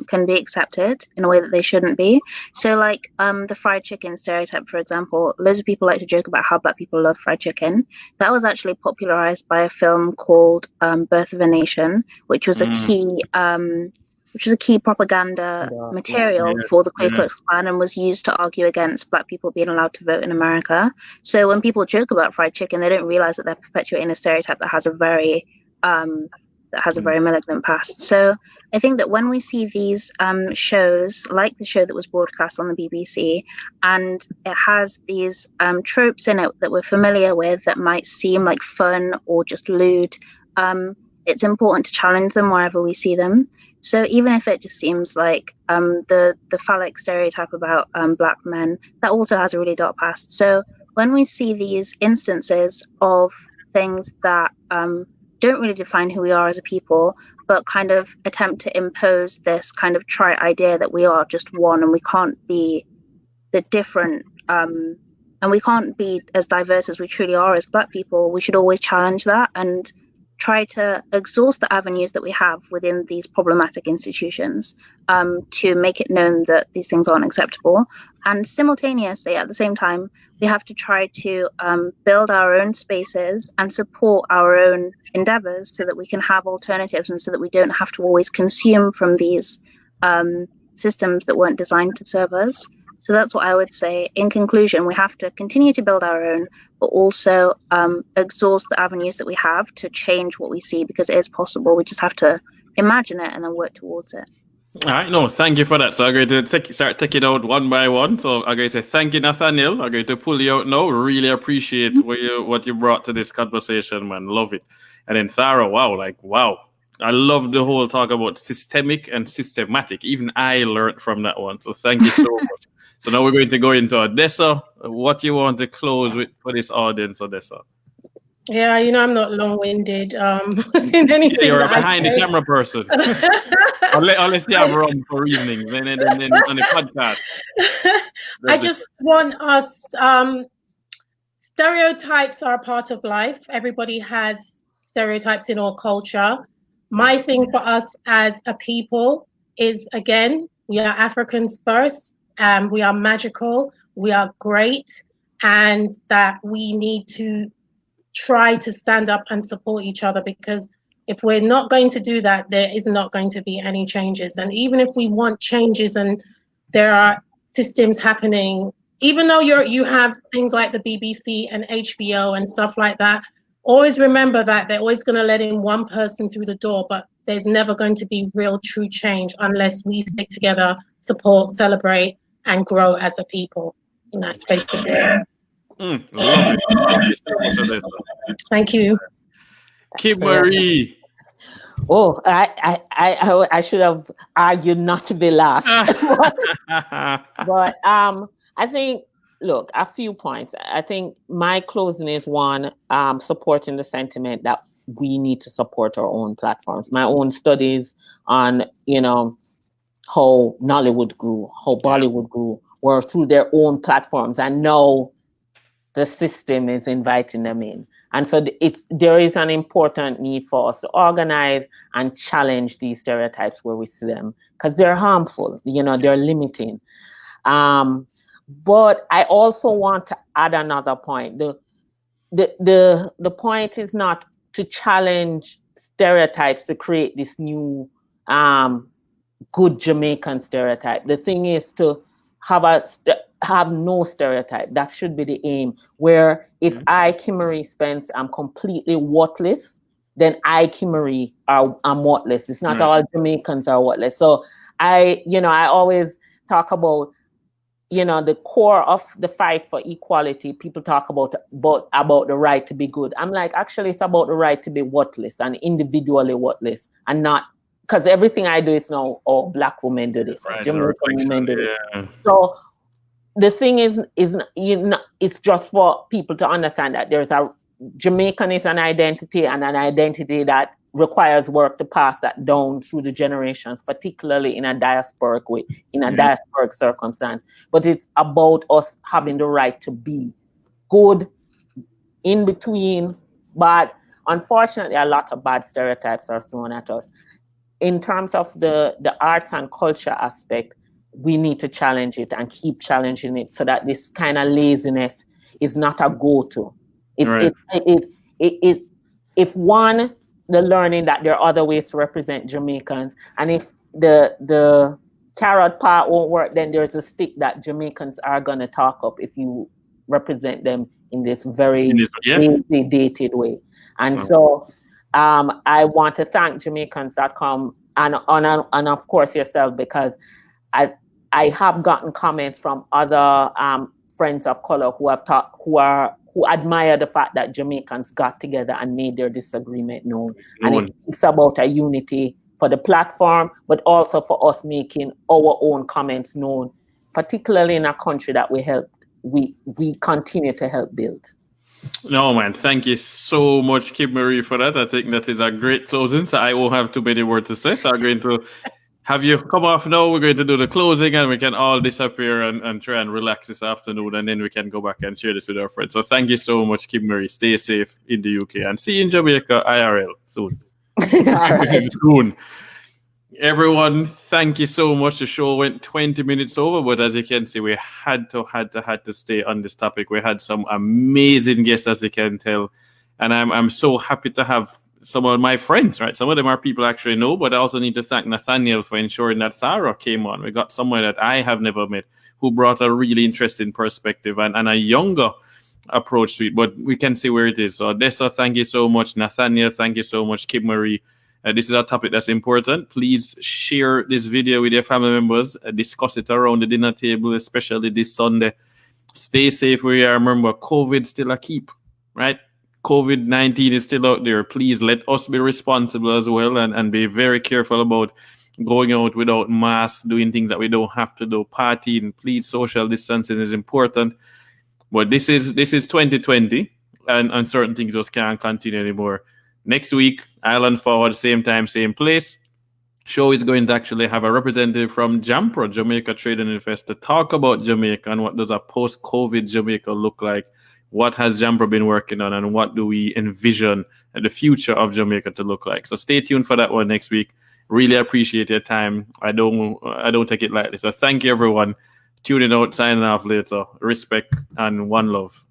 can be accepted in a way that they shouldn't be. So the fried chicken stereotype, for example, loads of people like to joke about how Black people love fried chicken. That was actually popularized by a film called Birth of a Nation, which was a key propaganda material for the Ku Klux Klan, and was used to argue against Black people being allowed to vote in America. So when people joke about fried chicken, they don't realize that they're perpetuating a stereotype that has a very malignant past. So I think that when we see these shows, like the show that was broadcast on the BBC, and it has these tropes in it that we're familiar with that might seem like fun or just lewd, it's important to challenge them wherever we see them. So even if it just seems like the phallic stereotype about Black men, that also has a really dark past. So when we see these instances of things that don't really define who we are as a people, but kind of attempt to impose this kind of trite idea that we are just one and we can't be the different, and we can't be as diverse as we truly are as Black people. We should always challenge that and try to exhaust the avenues that we have within these problematic institutions to make it known that these things aren't acceptable. And simultaneously, at the same time, we have to try to build our own spaces and support our own endeavors so that we can have alternatives and so that we don't have to always consume from these systems that weren't designed to serve us. So that's what I would say. In conclusion, we have to continue to build our own, but also exhaust the avenues that we have to change what we see, because it is possible. We just have to imagine it and then work towards it. All right, no, thank you for that. So I'm going to start taking out one by one. So I'm going to say thank you, Nathaniel. I'm going to pull you out now. Really appreciate what you brought to this conversation, man. Love it. And then Thara, wow. I love the whole talk about systemic and systematic. Even I learned from that one. So thank you so much. So now we're going to go into Odessa. What you want to close with for this audience, Odessa? Yeah, I'm not long-winded in anything. Yeah, you're a that behind the camera person. unless you have rum for reasonings and on the podcast. I just want us, stereotypes are a part of life. Everybody has stereotypes in our culture. My thing for us as a people is, again, we are Africans first. We are magical, we are great, and that we need to try to stand up and support each other, because if we're not going to do that, there is not going to be any changes. And even if we want changes and there are systems happening, even though you have things like the BBC and HBO and stuff like that, always remember that they're always going to let in one person through the door, but there's never going to be real true change unless we stick together, support, celebrate, and grow as a people. And that's basically it. Love it. Thank you so much, Odessa. Thank you. Kim Marie. Oh, I should have argued not to be last. But I think, look, a few points. I think my closing is one, supporting the sentiment that we need to support our own platforms. My own studies on, how Nollywood grew, how Bollywood grew, were through their own platforms, and now the system is inviting them in. And so there is an important need for us to organize and challenge these stereotypes where we see them, because they're harmful, they're limiting. But I also want to add another point. The point is not to challenge stereotypes to create this new good Jamaican stereotype. The thing is to have no stereotype. That should be the aim. Where if I, Kimmery Spence, am completely worthless, then I, Kimmery, am worthless. It's not all Jamaicans are worthless. So I always talk about, the core of the fight for equality. People talk about the right to be good. I'm like, actually, it's about the right to be worthless and individually worthless, and not because everything I do is now, Black women do this, right, Jamaican women do this. So the thing is, it's just for people to understand that there's Jamaican is an identity, and an identity that requires work to pass that down through the generations, particularly in a diasporic way, in a diasporic circumstance. But it's about us having the right to be good, in between, but unfortunately, a lot of bad stereotypes are thrown at us. In terms of the arts and culture aspect, we need to challenge it and keep challenging it so that this kind of laziness is not a go-to. If one, the learning that there are other ways to represent Jamaicans, and if the carrot part won't work, then there's a stick that Jamaicans are gonna talk up if you represent them in this very lazy, dated way. And so I want to thank Jamaicans.com and of course yourself, because I have gotten comments from other friends of color who admire the fact that Jamaicans got together and made their disagreement known. And it's about a unity for the platform, but also for us making our own comments known, particularly in a country that we continue to help build. No, man. Thank you so much, Kim Marie, for that. I think that is a great closing. So I won't have too many words to say. So I'm going to have you come off now. We're going to do the closing and we can all disappear and try and relax this afternoon. And then we can go back and share this with our friends. So thank you so much, Kim Marie. Stay safe in the UK and see you in Jamaica IRL soon. Soon. Everyone, thank you so much. The show went 20 minutes over, but as you can see, we had to stay on this topic. We had some amazing guests, as you can tell, and I'm so happy to have some of my friends. Right, some of them are people I actually know, but I also need to thank Nathaniel for ensuring that Thara came on. We got someone that I have never met who brought a really interesting perspective and a younger approach to it. But we can see where it is. So Odessa, thank you so much. Nathaniel, thank you so much. Kim Marie. This is a topic that's important. Please share this video with your family members. Discuss it around the dinner table, especially this Sunday. Stay safe where you are. Remember, COVID still a keep, right? COVID-19 is still out there. Please let us be responsible as well and be very careful about going out without masks, doing things that we don't have to do, partying. Please, social distancing is important. But this is 2020, and certain things just can't continue anymore. Next week, Island Foward, same time, same place. Show is going to actually have a representative from JAMPRO, Jamaica Trade and Invest, to talk about Jamaica and what does a post-COVID Jamaica look like. What has JAMPRO been working on and what do we envision the future of Jamaica to look like? So stay tuned for that one next week. Really appreciate your time. I don't take it lightly. So thank you, everyone. Tuning out, signing off later. Respect and one love.